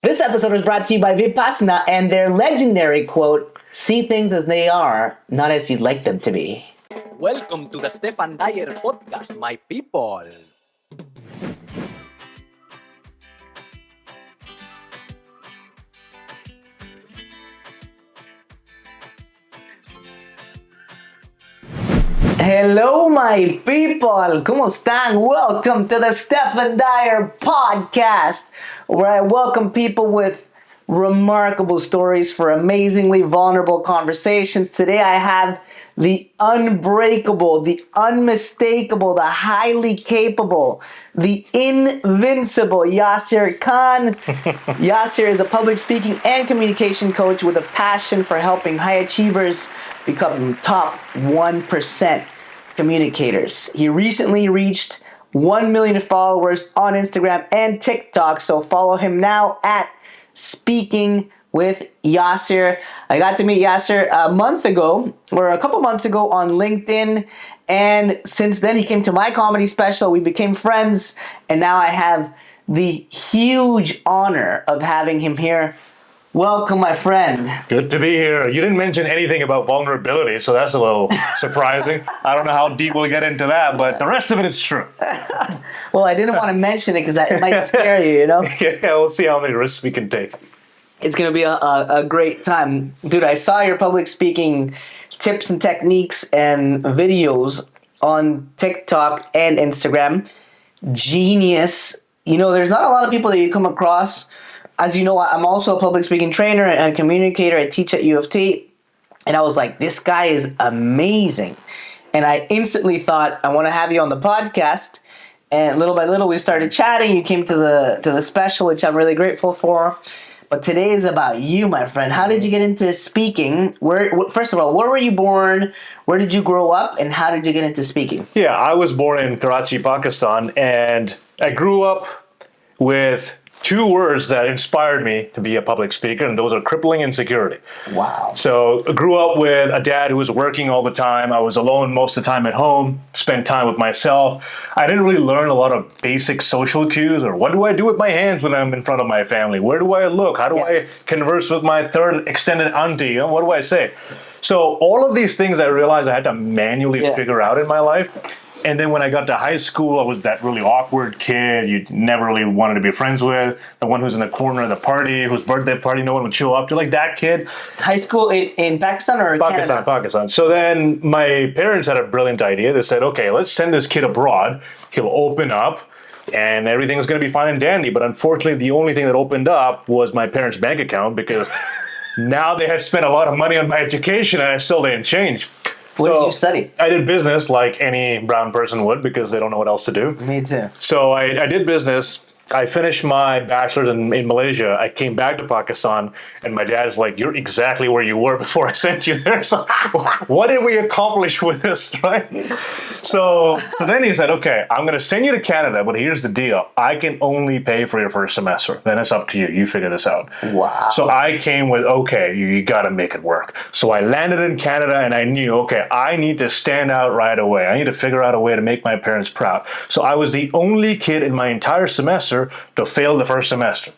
This episode is brought to you by Vipassana and their legendary quote, "See things as they are, not as you'd like them to be." Welcome to the Stephan Dyer Podcast, my people. Hello, my people! ¿Cómo están? Welcome to the Stephan Dyer Podcast, where I welcome people with remarkable stories for amazingly vulnerable conversations. Today I have the unbreakable, the unmistakable, the highly capable, the invincible Yasir Khan. Yasir is a public speaking and communication coach with a passion for helping high achievers become top 1% communicators. He recently reached 1 million followers on Instagram and TikTok, so follow him now at Speaking with Yasir. I got to meet Yasir a couple months ago on LinkedIn, and since then he came to my comedy special. We became friends, and now I have the huge honor of having him here. Welcome, my friend. Good to be here. You didn't mention anything about vulnerability, so that's a little surprising. I don't know how deep we'll get into that, but the rest of it is true. Well, I didn't want to mention it because it might scare you, Yeah, we'll see how many risks we can take. It's going to be a great time. Dude, I saw your public speaking tips and techniques and videos on TikTok and Instagram. Genius. You know, there's not a lot of people that you come across. As you know, I'm also a public speaking trainer and communicator. I teach at U of T. And I was like, this guy is amazing. And I instantly thought, I want to have you on the podcast. And little by little, we started chatting. You came to the special, which I'm really grateful for. But today is about you, my friend. How did you get into speaking? First of all, where were you born? Where did you grow up? And how did you get into speaking? Yeah, I was born in Karachi, Pakistan. And I grew up with two words that inspired me to be a public speaker, and those are crippling insecurity. Wow. So I grew up with a dad who was working all the time. I was alone most of the time at home, spent time with myself. I didn't really learn a lot of basic social cues, or what do I do with my hands when I'm in front of my family? Where do I look? How do I converse with my third extended auntie? You know, what do I say? So all of these things I realized I had to manually figure out in my life. And then when I got to high school, I was that really awkward kid you never really wanted to be friends with. The one who's in the corner of the party, whose birthday party no one would show up to, like that kid. High school in Pakistan or Canada? Pakistan. So then my parents had a brilliant idea. They said, okay, let's send this kid abroad. He'll open up and everything's going to be fine and dandy. But unfortunately, the only thing that opened up was my parents' bank account, because now they had spent a lot of money on my education and I still didn't change. What did you study? I did business like any brown person would, because they don't know what else to do. Me too. So I did business. I finished my bachelor's in Malaysia. I came back to Pakistan, and my dad's like, you're exactly where you were before I sent you there. So what did we accomplish with this, right? So then he said, okay, I'm going to send you to Canada, but here's the deal. I can only pay for your first semester. Then it's up to you. You figure this out. Wow. So I came with, okay, you got to make it work. So I landed in Canada, and I knew, okay, I need to stand out right away. I need to figure out a way to make my parents proud. So I was the only kid in my entire semester to fail the first semester.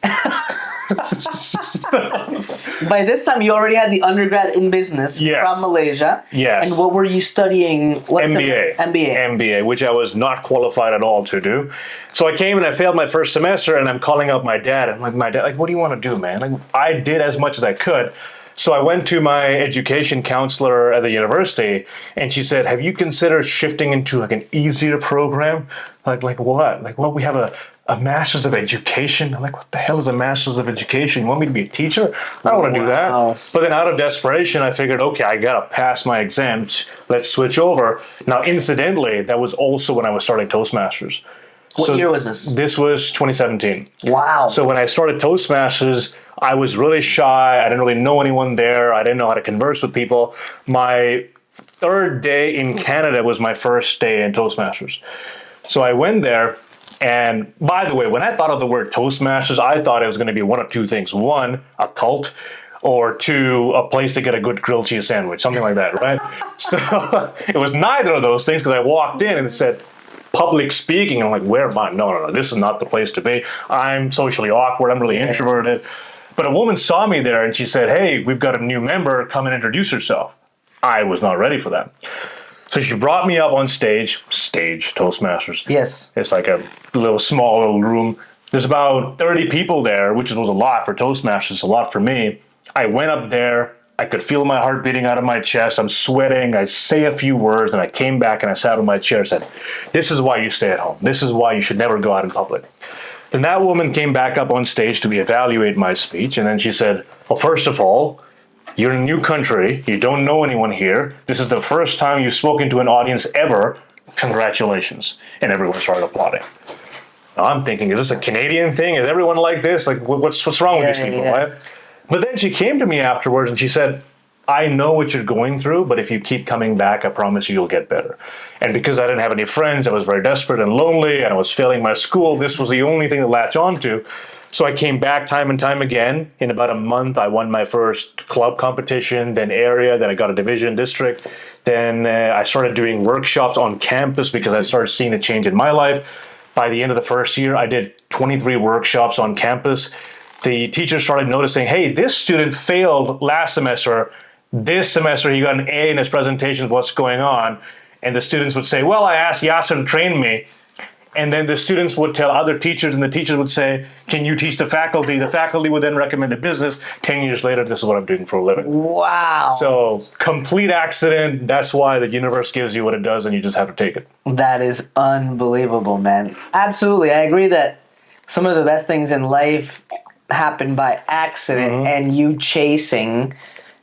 By this time, you already had the undergrad in business from Malaysia. Yes. And what were you studying? MBA, which I was not qualified at all to do. So I came and I failed my first semester, and I'm calling up my dad. I'm like, my dad, like, what do you want to do, man? Like, I did as much as I could. So I went to my education counselor at the university, and she said, have you considered shifting into like an easier program? Like what? Like, well, we have a master's of education. I'm like, what the hell is a master's of education? You want me to be a teacher? I don't want to do that. But then out of desperation, I figured, okay, I got to pass my exams. Let's switch over. Now, incidentally, that was also when I was starting Toastmasters. What year was this? This was 2017. Wow. So when I started Toastmasters, I was really shy. I didn't really know anyone there. I didn't know how to converse with people. My third day in Canada was my first day in Toastmasters. So I went there, and by the way, when I thought of the word Toastmasters, I thought it was going to be one of two things. One, a cult, or two, a place to get a good grilled cheese sandwich, something like that, right? So it was neither of those things, because I walked in and it said, public speaking. I'm like, where am I? No, this is not the place to be. I'm socially awkward. I'm really introverted. But a woman saw me there and she said, hey, we've got a new member. Come and introduce yourself. I was not ready for that. So she brought me up on stage Toastmasters. Yes. It's like a small little room. There's about 30 people there, which was a lot for Toastmasters, a lot for me. I went up there. I could feel my heart beating out of my chest. I'm sweating. I say a few words, and I came back and I sat on my chair and said, this is why you stay at home. This is why you should never go out in public. Then that woman came back up on stage to evaluate my speech, and then she said, well, first of all, you're in a new country. You don't know anyone here. This is the first time you've spoken to an audience ever. Congratulations. And everyone started applauding. Now I'm thinking, is this a Canadian thing? Is everyone like this? Like, what's wrong with these people, right? But then she came to me afterwards and she said, I know what you're going through, but if you keep coming back, I promise you, you'll get better. And because I didn't have any friends, I was very desperate and lonely, and I was failing my school. This was the only thing to latch on to. So I came back time and time again. In about a month, I won my first club competition, then area, then I got a division district. Then I started doing workshops on campus because I started seeing the change in my life. By the end of the first year, I did 23 workshops on campus. The teachers started noticing, hey, this student failed last semester. This semester, he got an A in his presentation of what's going on. And the students would say, well, I asked Yasir to train me. And then the students would tell other teachers, and the teachers would say, can you teach the faculty? The faculty would then recommend the business. 10 years later, this is what I'm doing for a living. Wow. So, complete accident. That's why the universe gives you what it does, and you just have to take it. That is unbelievable, man. Absolutely. I agree that some of the best things in life happen by accident, and you chasing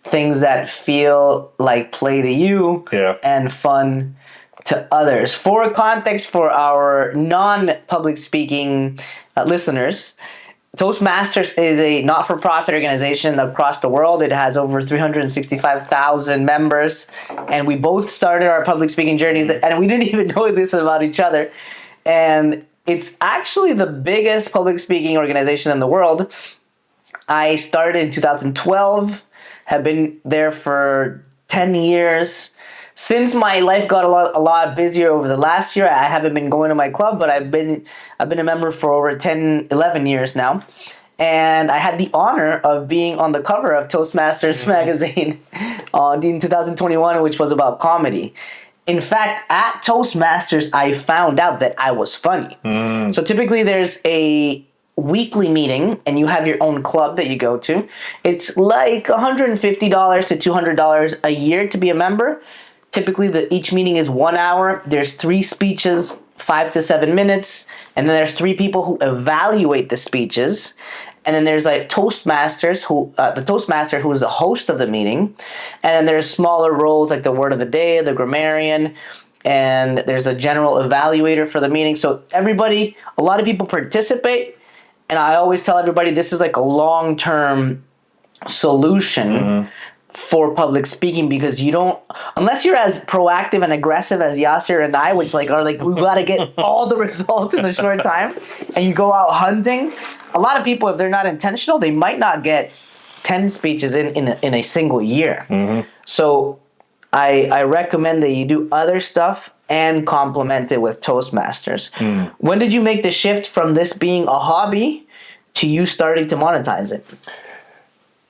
things that feel like play to you and fun to others. For context, for our non-public speaking listeners, Toastmasters is a not-for-profit organization across the world. It has over 365,000 members, and we both started our public speaking journeys, and we didn't even know this about each other. And it's actually the biggest public speaking organization in the world. I started in 2012, have been there for 10 years. Since my life got a lot busier over the last year, I haven't been going to my club, but I've been a member for over 10, 11 years now. And I had the honor of being on the cover of Toastmasters magazine in 2021, which was about comedy. In fact, at Toastmasters, I found out that I was funny. So typically there's a weekly meeting and you have your own club that you go to. It's like $150 to $200 a year to be a member. Typically, each meeting is 1 hour. There's 3 speeches, 5 to 7 minutes. And then there's 3 people who evaluate the speeches. And then there's like Toastmasters, the Toastmaster who is the host of the meeting. And then there's smaller roles like the word of the day, the grammarian, and there's a general evaluator for the meeting. So a lot of people participate. And I always tell everybody this is like a long-term solution for public speaking, because you don't, unless you're as proactive and aggressive as Yasir and I, which are like we gotta get all the results in a short time, and you go out hunting. A lot of people, if they're not intentional, they might not get 10 speeches in a single year. So I recommend that you do other stuff and complement it with Toastmasters. When did you make the shift from this being a hobby to you starting to monetize it?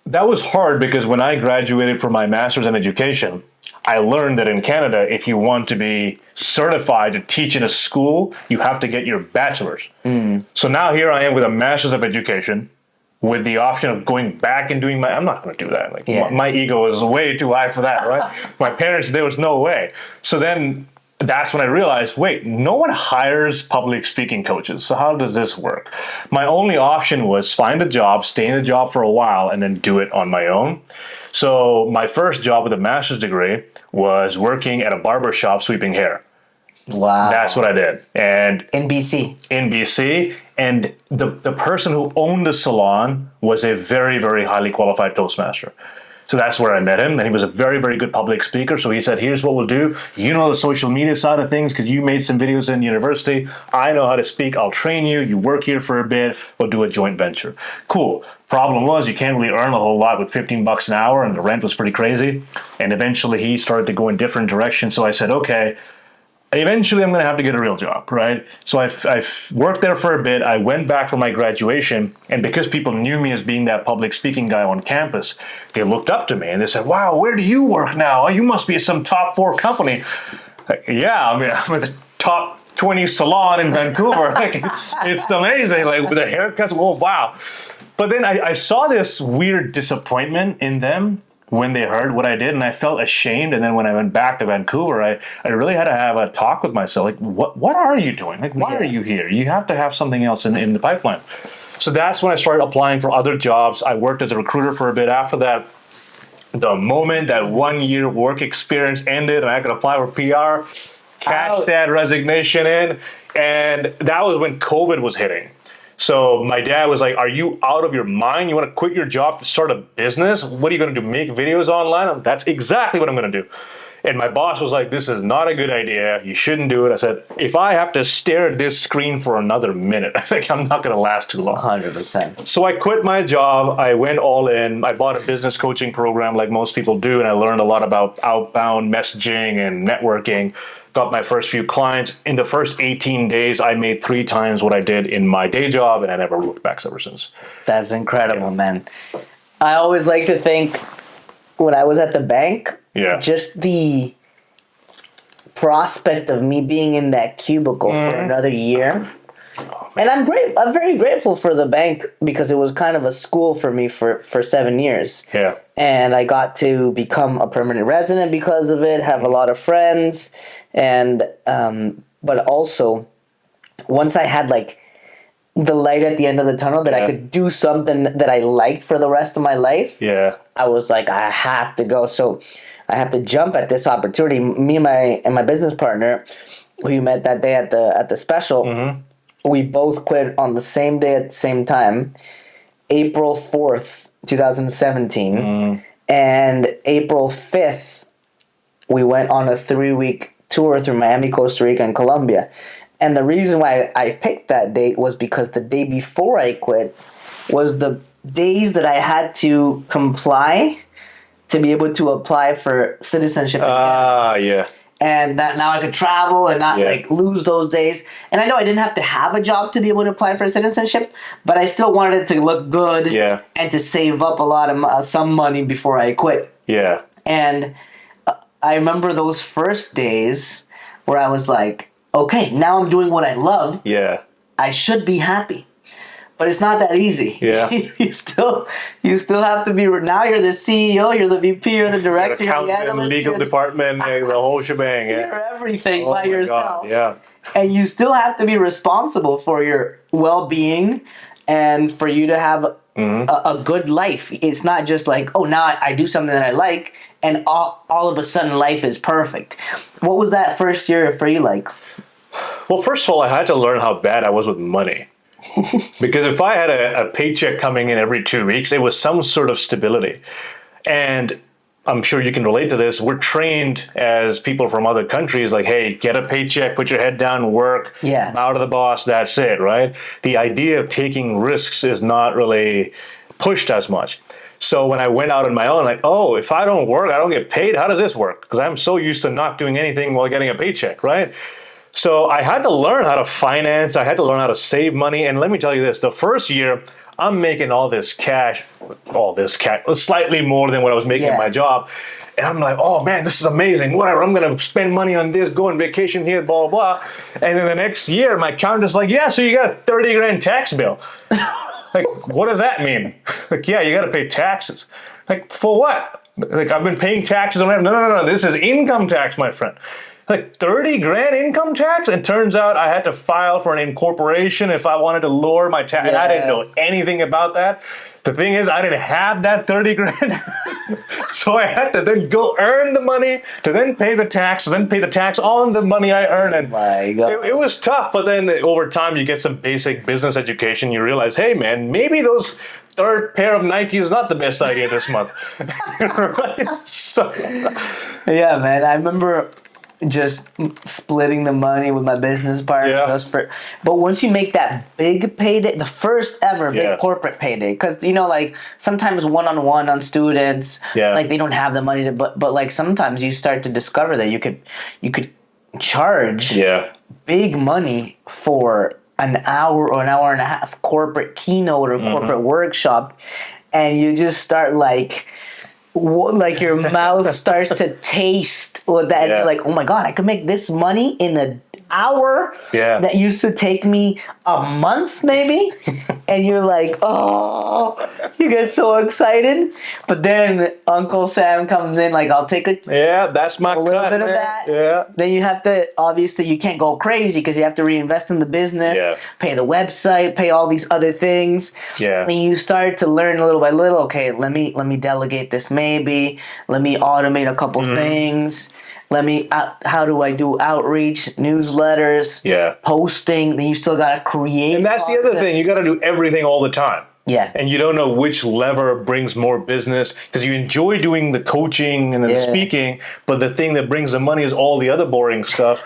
That was hard because when I graduated from my master's in education, I learned that in Canada, if you want to be certified to teach in a school, you have to get your bachelor's. So now here I am with a master's of education with the option of going back and doing I'm not going to do that. Like my ego is way too high for that, right? My parents, there was no way. So then that's when I realized, wait, no one hires public speaking coaches. So how does this work? My only option was find a job, stay in the job for a while, and then do it on my own. So my first job with a master's degree was working at a barber shop sweeping hair. Wow. That's what I did. And in BC. And the person who owned the salon was a very, very highly qualified Toastmaster. So that's where I met him, and he was a very, very good public speaker. So he said, here's what we'll do. You know the social media side of things because you made some videos in university. I know how to speak. I'll train you. You work here for a bit. We'll do a joint venture. Cool. Problem was you can't really earn a whole lot with $15 an hour, and the rent was pretty crazy. And eventually he started to go in different directions. So I said, okay, eventually I'm going to have to get a real job, right? So I've worked there for a bit. I went back for my graduation, and because people knew me as being that public speaking guy on campus, they looked up to me and they said, wow, where do you work now? Oh, you must be at some top 4 company. Like, yeah, I mean, I'm at the top 20 salon in Vancouver. Like, it's amazing. Like, with the haircuts, oh, wow. But then I saw this weird disappointment in them when they heard what I did, and I felt ashamed. And then when I went back to Vancouver, I really had to have a talk with myself. Like, what are you doing? Like, why are you here? You have to have something else in the pipeline. So that's when I started applying for other jobs. I worked as a recruiter for a bit. After that, the moment that 1 year work experience ended and I could apply for PR, catch that resignation in, and that was when COVID was hitting. So my dad was like, are you out of your mind? You want to quit your job to start a business? What are you going to do, make videos online? That's exactly what I'm going to do. And my boss was like, this is not a good idea. You shouldn't do it. I said, if I have to stare at this screen for another minute, I think I'm not going to last too long. 100%. So I quit my job. I went all in. I bought a business coaching program like most people do, and I learned a lot about outbound messaging and networking. Got my first few clients. In the first 18 days, I made 3 times what I did in my day job, and I never looked back ever since. That's incredible, man. I always like to think when I was at the bank, just the prospect of me being in that cubicle for another year. And I'm very grateful for the bank because it was kind of a school for me for 7 years. Yeah. And I got to become a permanent resident because of it, have a lot of friends. And, but also once I had like the light at the end of the tunnel that I could do something that I liked for the rest of my life. Yeah. I was like, I have to go. So I have to jump at this opportunity. Me and my business partner, who you met that day at the special, we both quit on the same day at the same time, April 4th, 2017. And April 5th, we went on a 3-week tour through Miami, Costa Rica, and Colombia. And the reason why I picked that date was because the day before I quit was the days that I had to comply to be able to apply for citizenship in Canada. Yeah. And that now I could travel and not like lose those days. And I know I didn't have to have a job to be able to apply for citizenship, but I still wanted it to look good and to save up a lot of some money before I quit. Yeah. And I remember those first days where I was like, okay, now I'm doing what I love. Yeah. I should be happy. But it's not that easy. Yeah. you still have to be. Now you're the CEO, you're the VP, you're the director, you're the analyst, legal department, the whole shebang. You're everything by yourself. God, yeah. And you still have to be responsible for your well-being and for you to have a good life. It's not just like, oh, now I do something that I like, and all of a sudden life is perfect. What was that first year for you like? Well, first of all, I had to learn how bad I was with money. Because if I had a paycheck coming in every 2 weeks, it was some sort of stability. And I'm sure you can relate to this. We're trained as people from other countries, like, hey, get a paycheck, put your head down, work, out of the boss, that's it, right? The idea of taking risks is not really pushed as much. So when I went out on my own, like, oh, if I don't work, I don't get paid. How does this work? Because I'm so used to not doing anything while getting a paycheck, right? So I had to learn how to finance. I had to learn how to save money. And let me tell you this, the first year, I'm making all this cash, slightly more than what I was making in my job. And I'm like, oh man, this is amazing. Whatever, I'm going to spend money on this, go on vacation here, blah, blah, blah. And then the next year, my accountant's like, yeah, so you got a 30 grand tax bill. Like, what does that mean? Like, yeah, you got to pay taxes. Like, for what? Like, I've been paying taxes. No, this is income tax, my friend. Like 30 grand income tax? It turns out I had to file for an incorporation if I wanted to lower my tax. I didn't know anything about that. The thing is, I didn't have that 30 grand. So I had to then go earn the money to then pay the tax, to then pay the tax on the money I earned. And it was tough, but then over time you get some basic business education. You realize, hey man, maybe those third pair of Nikes is not the best idea this month. Right? So. Yeah, man, I remember just splitting the money with my business partner. But once you make that big payday, the first ever big corporate payday, because like sometimes one-on-one on students, like they don't have the money to, but like sometimes you start to discover that you could charge Yeah. big money for an hour or an hour and a half corporate keynote or corporate workshop, and you just start like your mouth starts to taste what that. Yeah. You're like, oh my god, I could make this money in an hour that used to take me a month maybe. And you're like, oh, you get so excited. But then Uncle Sam comes in, like, I'll take that's my a little bit of that. Yeah. Then you have to, obviously, you can't go crazy because you have to reinvest in the business, pay the website, pay all these other things. Yeah. And you start to learn little by little. Okay, let me delegate this maybe. Let me automate a couple things. How do I do outreach, newsletters, posting? Then you still got to create. And that's the other thing. You got to do everything all the time. Yeah. And you don't know which lever brings more business because you enjoy doing the coaching and the speaking, but the thing that brings the money is all the other boring stuff.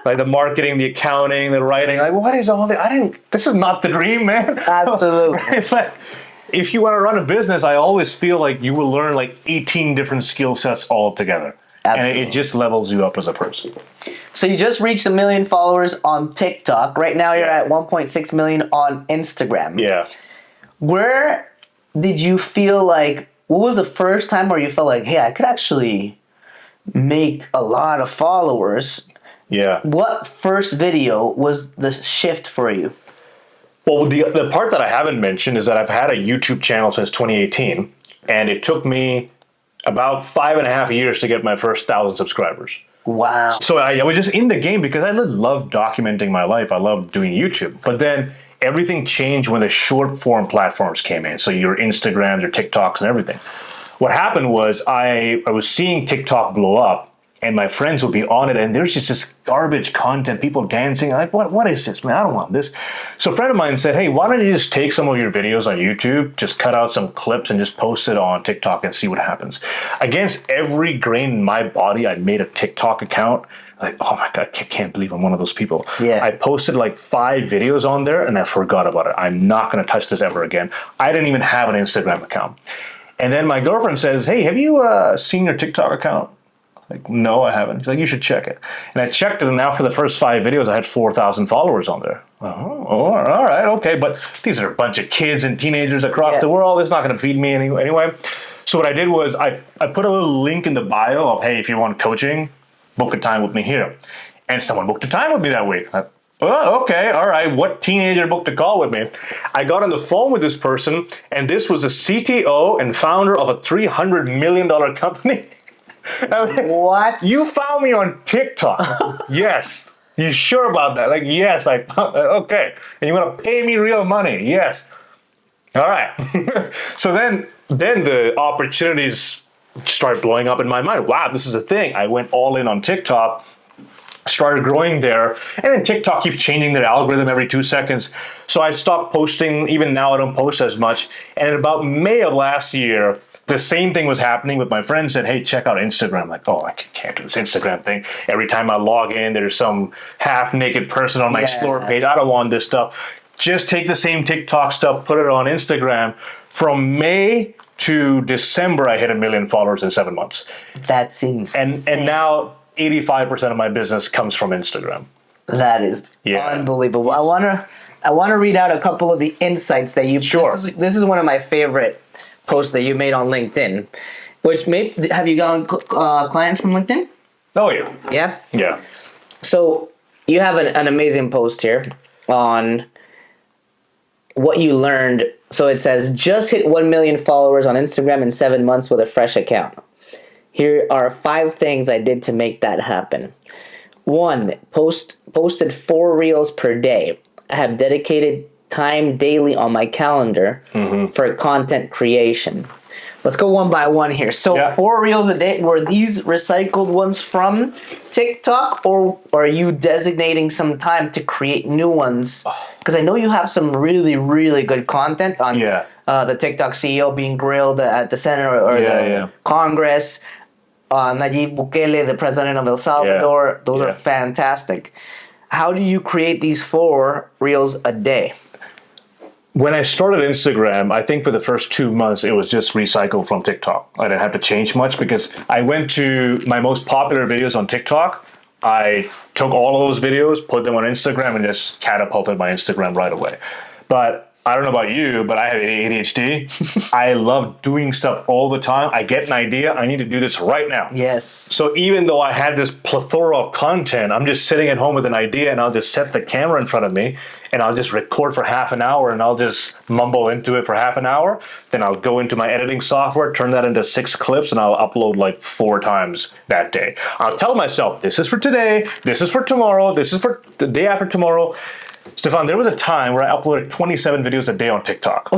Like the marketing, the accounting, the writing. Like, what is all that? This is not the dream, man. Absolutely. But if you want to run a business, I always feel like you will learn like 18 different skill sets all together. Absolutely. And it just levels you up as a person. So you just reached 1 million followers on TikTok. Right now you're at 1.6 million on Instagram. Yeah. Where did you feel like, what was the first time where you felt like, hey, I could actually make a lot of followers? Yeah. What first video was the shift for you? Well, the part that I haven't mentioned is that I've had a YouTube channel since 2018, and it took me about 5.5 years to get my first 1,000 subscribers. Wow. So I was just in the game because I love documenting my life. I love doing YouTube. But then everything changed when the short form platforms came in. So your Instagrams, your TikToks and everything. What happened was I was seeing TikTok blow up, and my friends would be on it, and there's just this garbage content, people dancing. I'm like, what is this, man? I don't want this. So a friend of mine said, hey, why don't you just take some of your videos on YouTube, just cut out some clips and just post it on TikTok and see what happens. Against every grain in my body, I made a TikTok account. Like, oh my God, I can't believe I'm one of those people. Yeah. I posted like 5 videos on there, and I forgot about it. I'm not going to touch this ever again. I didn't even have an Instagram account. And then my girlfriend says, hey, have you seen your TikTok account? Like, no, I haven't. She's like, you should check it. And I checked it, and after the first 5 videos, I had 4,000 followers on there. Oh, all right, okay. But these are a bunch of kids and teenagers across the world. It's not going to feed me anyway. So what I did was I put a little link in the bio of, hey, if you want coaching, book a time with me here. And someone booked a time with me that week. Oh, okay, all right. What teenager booked a call with me? I got on the phone with this person, and this was the CTO and founder of a $300 million company. What? You found me on TikTok. Yes. You sure about that? Like, yes. Okay. And you want to pay me real money? Yes. All right. So then the opportunities start blowing up in my mind. Wow, this is a thing. I went all in on TikTok, started growing there, and then TikTok keeps changing their algorithm every 2 seconds. So I stopped posting. Even now I don't post as much. And in about May of last year, the same thing was happening with my friends. Said, hey, check out Instagram. I'm like, oh, I can't do this Instagram thing. Every time I log in, there's some half-naked person on my Explore page. I don't want this stuff. Just take the same TikTok stuff, put it on Instagram. From May to December, I hit 1 million followers in 7 months. That's insane. And now 85% of my business comes from Instagram. That is unbelievable. I wanna read out a couple of the insights that you. Sure. This is one of my favorite post that you made on LinkedIn, have you gotten clients from LinkedIn? Oh, yeah. Yeah? Yeah. So you have an amazing post here on what you learned. So it says, just hit 1 million followers on Instagram in 7 months with a fresh account. Here are 5 things I did to make that happen. 1, posted 4 reels per day. I have dedicated time daily on my calendar for content creation. Let's go one by one here. So 4 reels a day, were these recycled ones from TikTok, or are you designating some time to create new ones? Because I know you have some really, really good content on the TikTok CEO being grilled at the Senate or the Congress, Nayib Bukele, the president of El Salvador. Those are fantastic. How do you create these 4 reels a day? When I started Instagram, I think for the first 2 months, it was just recycled from TikTok. I didn't have to change much because I went to my most popular videos on TikTok I took all of those videos, put them on Instagram, and just catapulted my Instagram right away. But I don't know about you, but I have ADHD. I love doing stuff all the time. I get an idea. I need to do this right now. Yes. So even though I had this plethora of content, I'm just sitting at home with an idea, and I'll just set the camera in front of me, and I'll just record for half an hour, and I'll just mumble into it for half an hour. Then I'll go into my editing software, turn that into 6 clips, and I'll upload like 4 times that day. I'll tell myself, this is for today, this is for tomorrow, this is for the day after tomorrow. Stefan, there was a time where I uploaded 27 videos a day on TikTok.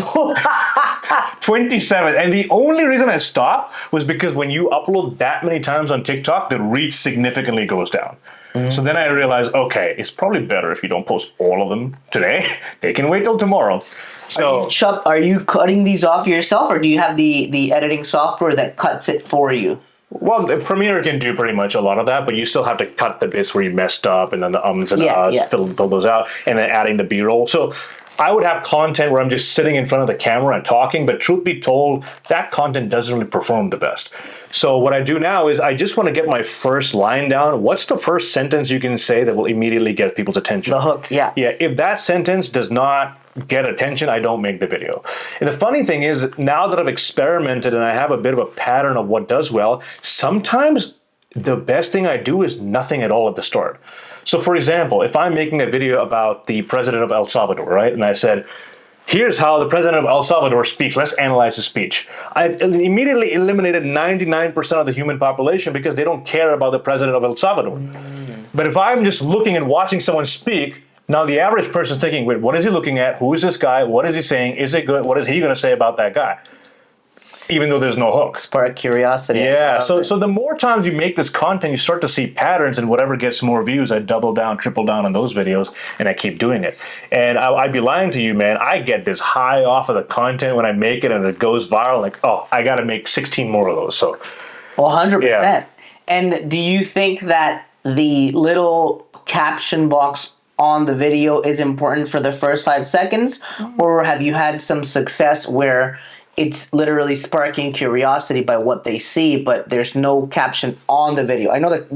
27. And the only reason I stopped was because when you upload that many times on TikTok, the reach significantly goes down. So then I realized, okay, it's probably better if you don't post all of them today. They can wait till tomorrow. So Are you cutting these off yourself, or do you have the editing software that cuts it for you? Well, the Premiere can do pretty much a lot of that, but you still have to cut the bits where you messed up, and then the ums and ahs, fill those out, and then adding the B-roll. So I would have content where I'm just sitting in front of the camera and talking, but truth be told, that content doesn't really perform the best. So what I do now is I just want to get my first line down. What's the first sentence you can say that will immediately get people's attention? The hook, yeah. Yeah, if that sentence does not get attention, I don't make the video. And the funny thing is, now that I've experimented and I have a bit of a pattern of what does well, sometimes the best thing I do is nothing at all at the start. So for example, if I'm making a video about the president of El Salvador, right? And I said, here's how the president of El Salvador speaks. Let's analyze his speech. I've immediately eliminated 99% of the human population because they don't care about the president of El Salvador. But if I'm just looking and watching someone speak, now the average person thinking, wait, what is he looking at? Who is this guy? What is he saying? Is it good? What is he going to say about that guy? Even though there's no hook. Spark curiosity. Yeah, so the more times you make this content, you start to see patterns, and whatever gets more views, I double down, triple down on those videos, and I keep doing it. And I'd be lying to you, man. I get this high off of the content when I make it, and it goes viral. Like, oh, I got to make 16 more of those. So, 100%. Yeah. And do you think that the little caption box on the video is important for the first 5 seconds, or have you had some success where it's literally sparking curiosity by what they see, but there's no caption on the video? I know that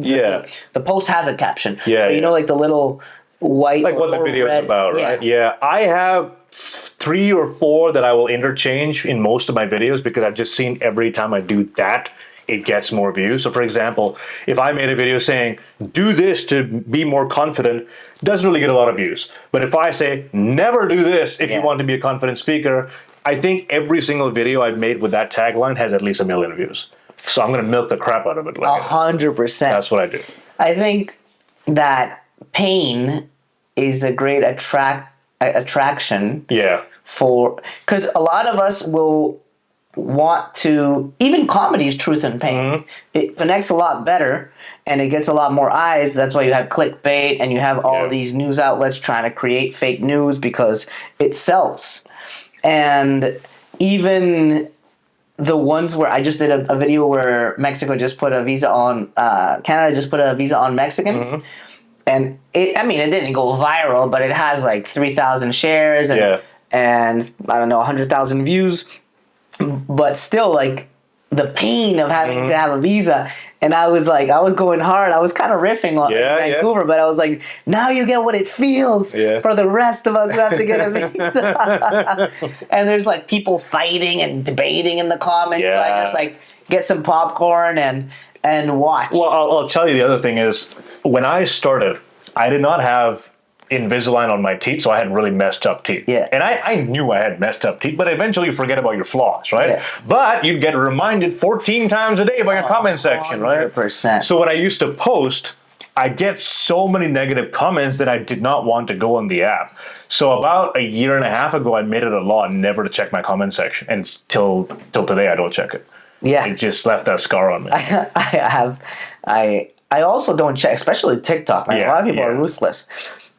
the post has a caption. Yeah, but you know, like the little white, like what the video is about, right? Yeah, I have 3 or 4 that I will interchange in most of my videos because I've just seen every time I do that, it gets more views. So for example, if I made a video saying, do this to be more confident, it doesn't really get a lot of views. But if I say, never do this if you want to be a confident speaker, I think every single video I've made with that tagline has at least 1 million views. So I'm going to milk the crap out of it. 100%. That's what I do. I think that pain is a great attraction. Yeah. Because a lot of us will want to, even comedy is truth and pain. It connects a lot better and it gets a lot more eyes. That's why you have clickbait and you have all these news outlets trying to create fake news because it sells. And even the ones where I just did a video where Mexico just put a visa on, Canada just put a visa on Mexicans. And it didn't go viral, but it has like 3,000 shares and I don't know, 100,000 views. But still, like, the pain of having to have a visa. And I was going hard. I was kind of riffing on Vancouver, but I was like, now you get what it feels for the rest of us who have to get a visa. And there's like people fighting and debating in the comments. So I just like get some popcorn and watch. Well, I'll tell you the other thing is, when I started, I did not have Invisalign on my teeth, so I had really messed up teeth. Yeah. And I knew I had messed up teeth, but eventually you forget about your flaws, right? Yeah. But you'd get reminded 14 times a day by your comment section, 100%. right? So when I used to post, I get so many negative comments that I did not want to go on the app. So about 1.5 years ago, I made it a law never to check my comment section. And till today, I don't check it. Yeah. It just left that scar on me. I also don't check, especially TikTok, man. A lot of people are ruthless.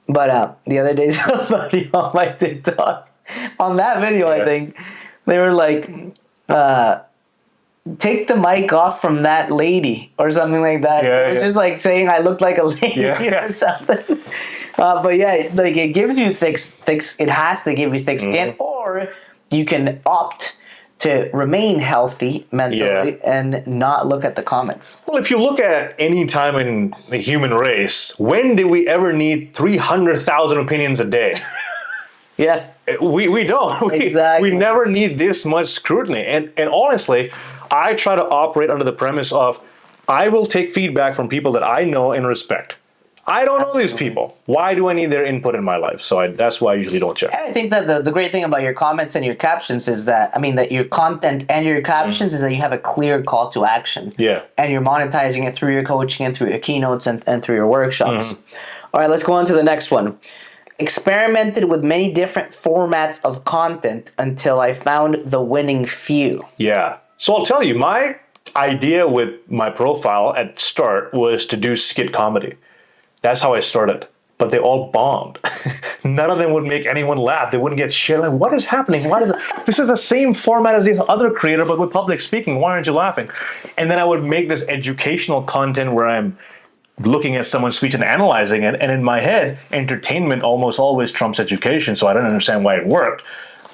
But the other day, somebody on my TikTok, on that video, I think, they were like, take the mic off from that lady, or something like that. They were just like saying I looked like a lady or something. But yeah, like it gives you thick, it has to give you thick skin, or you can opt to remain healthy mentally and not look at the comments? Well, if you look at any time in the human race, when did we ever need 300,000 opinions a day? Yeah. We don't. Exactly. We never need this much scrutiny. And honestly, I try to operate under the premise of I will take feedback from people that I know and respect. I don't know these people. Why do I need their input in my life? So that's why I usually don't check. And I think that the great thing about your comments and your captions is that, that your content and your captions is that you have a clear call to action. Yeah. And you're monetizing it through your coaching and through your keynotes and through your workshops. All right, let's go on to the next one. Experimented with many different formats of content until I found the winning few. Yeah. So I'll tell you, my idea with my profile at start was to do skit comedy. That's how I started. But they all bombed. None of them would make anyone laugh. They wouldn't get shared. Like, what is happening? This is the same format as the other creator, but with public speaking. Why aren't you laughing? And then I would make this educational content where I'm looking at someone's speech and analyzing it. And in my head, entertainment almost always trumps education. So I didn't understand why it worked.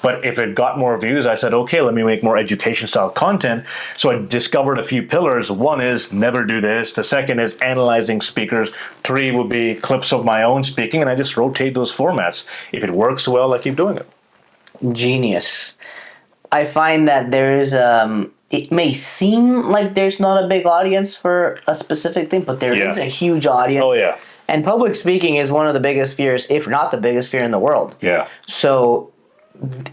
But if it got more views, I said, okay, let me make more education-style content. So I discovered a few pillars. One is never do this. The second is analyzing speakers. 3 would be clips of my own speaking, and I just rotate those formats. If it works well, I keep doing it. Genius. I find that there's, it may seem like there's not a big audience for a specific thing, but there is a huge audience. Oh, yeah. And public speaking is one of the biggest fears, if not the biggest fear in the world. Yeah. So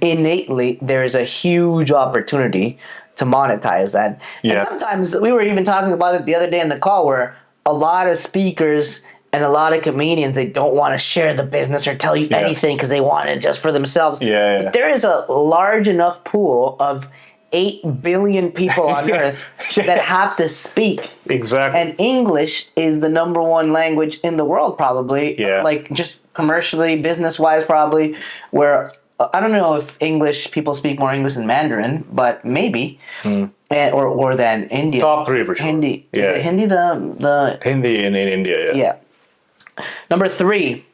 innately there's a huge opportunity to monetize that. Yeah. And sometimes we were even talking about it the other day in the call where a lot of speakers and a lot of comedians, they don't want to share the business or tell you anything because they want it just for themselves. But there is a large enough pool of 8 billion people on earth that have to speak. Exactly. And English is the #1 language in the world probably. Like just commercially, business-wise probably, where I don't know if people speak more English than Mandarin, but maybe, or than India. Top 3 for sure. Hindi. Is it Hindi the Hindi in India, yeah. Number 3,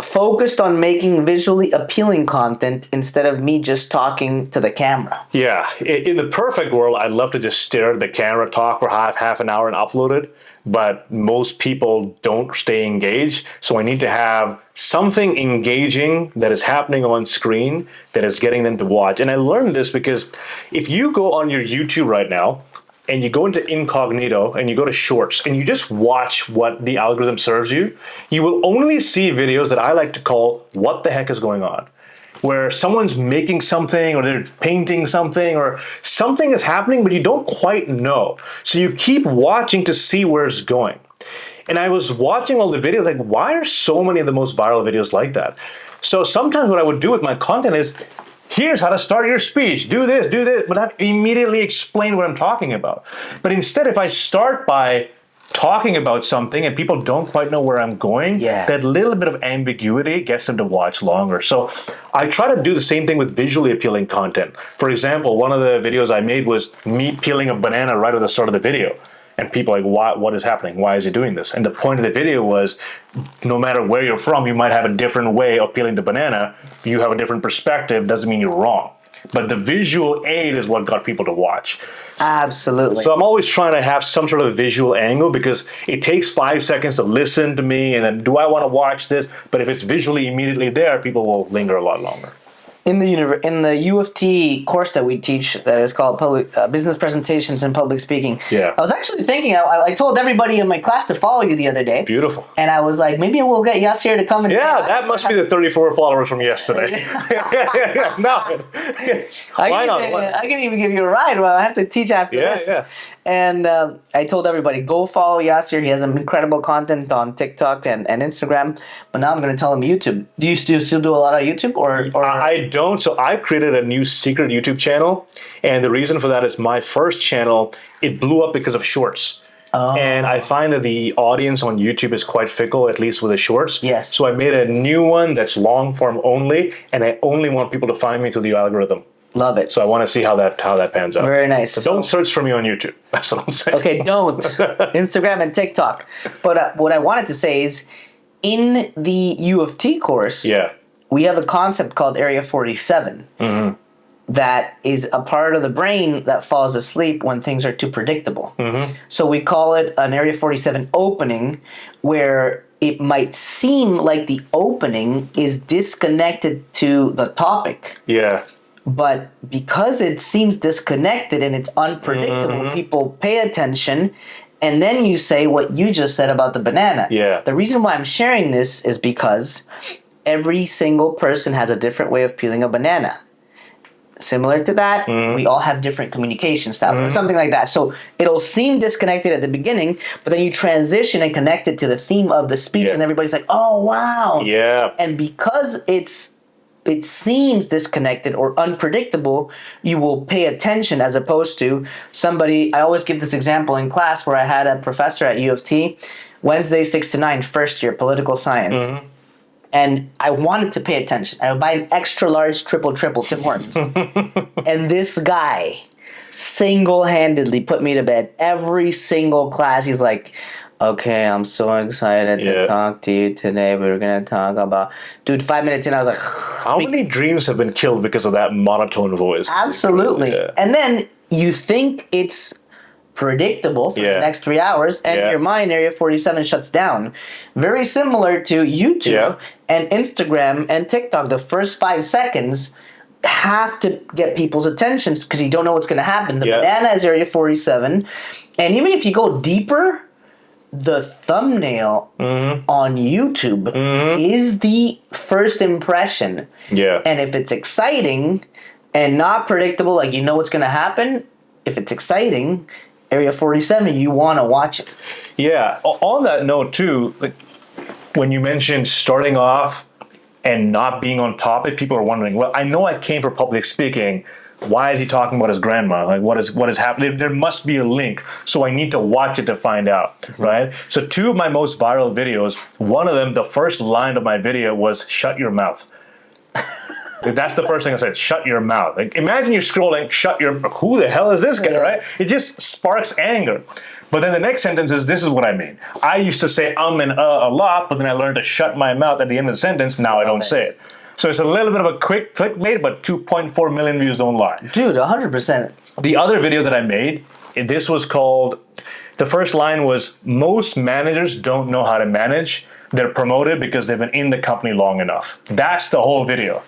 focused on making visually appealing content instead of me just talking to the camera. Yeah. In the perfect world, I'd love to just stare at the camera, talk for half an hour and upload it. But most people don't stay engaged. So I need to have something engaging that is happening on screen that is getting them to watch. And I learned this because if you go on your YouTube right now and you go into incognito and you go to shorts and you just watch what the algorithm serves you, you will only see videos that I like to call what the heck is going on, where someone's making something or they're painting something or something is happening, but you don't quite know. So you keep watching to see where it's going. And I was watching all the videos, like, why are so many of the most viral videos like that? So sometimes what I would do with my content is, here's how to start your speech, do this, but I immediately explain what I'm talking about. But instead, if I start by talking about something and people don't quite know where I'm going, that little bit of ambiguity gets them to watch longer. So I try to do the same thing with visually appealing content. For example, one of the videos I made was me peeling a banana right at the start of the video. And people are like, what is happening? Why is he doing this? And the point of the video was, no matter where you're from, you might have a different way of peeling the banana. You have a different perspective, doesn't mean you're wrong. But the visual aid is what got people to watch. Absolutely. So I'm always trying to have some sort of visual angle because it takes 5 seconds to listen to me and then do I want to watch this? But if it's visually immediately there, people will linger a lot longer. In the U of T course that we teach that is called Business Presentations and Public Speaking, I was actually thinking, I told everybody in my class to follow you the other day. Beautiful. And I was like, maybe we'll get Yasir to come and say hi. That must be the 34 followers from yesterday. No. Why not? I can even give you a ride. Well, I have to teach after this. And I told everybody, go follow Yasir. He has some incredible content on TikTok and Instagram. But now I'm going to tell him YouTube. Do you still do a lot of YouTube? Or I don't. So I created a new secret YouTube channel. And the reason for that is my first channel, it blew up because of shorts. And I find that the audience on YouTube is quite fickle, at least with the shorts. Yes. So I made a new one that's long form only. And I only want people to find me through the algorithm. Love it. So I want to see how that pans out. Very nice. So don't search for me on YouTube. That's what I'm saying. Okay, don't. Instagram and TikTok. But what I wanted to say is, in the U of T course, we have a concept called Area 47. that is a part of the brain that falls asleep when things are too predictable. So we call it an Area 47 opening, where it might seem like the opening is disconnected to the topic. Yeah. But because it seems disconnected and it's unpredictable, people pay attention. And then you say what you just said about the banana. Yeah. The reason why I'm sharing this is because every single person has a different way of peeling a banana. Similar to that, we all have different communication styles or something like that. So it'll seem disconnected at the beginning, but then you transition and connect it to the theme of the speech, and everybody's like, oh, wow. Yeah. And because it seems disconnected or unpredictable, you will pay attention, as opposed to somebody. I always give this example in class where I had a professor at U of T, Wednesday 6 to 9, first year, political science. And I wanted to pay attention. I would buy an extra large triple Tim Hortons. And this guy single-handedly put me to bed. Every single class, he's like, okay, I'm so excited to talk to you today. We're going to talk about... Dude, 5 minutes in, I was like... How many dreams have been killed because of that monotone voice? Absolutely. Yeah. And then you think it's predictable for the next 3 hours, and your mind, Area 47, shuts down. Very similar to YouTube and Instagram and TikTok. The first 5 seconds have to get people's attention because you don't know what's going to happen. The banana is Area 47. And even if you go deeper, the thumbnail on YouTube is the first impression. Yeah. And if it's exciting and not predictable, like you know what's going to happen, if it's exciting, Area 47, you want to watch it. Yeah. On that note, too, like when you mentioned starting off and not being on topic, people are wondering, well, I know I came for public speaking. Why is he talking about his grandma? Like, what is happening? There must be a link, so I need to watch it to find out, right? So 2 of my most viral videos, one of them, the first line of my video was, shut your mouth. That's the first thing I said, shut your mouth. Like, imagine you're scrolling, who the hell is this guy, right? It just sparks anger. But then the next sentence is, this is what I mean. I used to say and a lot, but then I learned to shut my mouth at the end of the sentence. Now I don't say it. So it's a little bit of a quick clickbait, but 2.4 million views don't lie. Dude, 100%. The other video that I made, this was called, the first line was, most managers don't know how to manage. They're promoted because they've been in the company long enough. That's the whole video.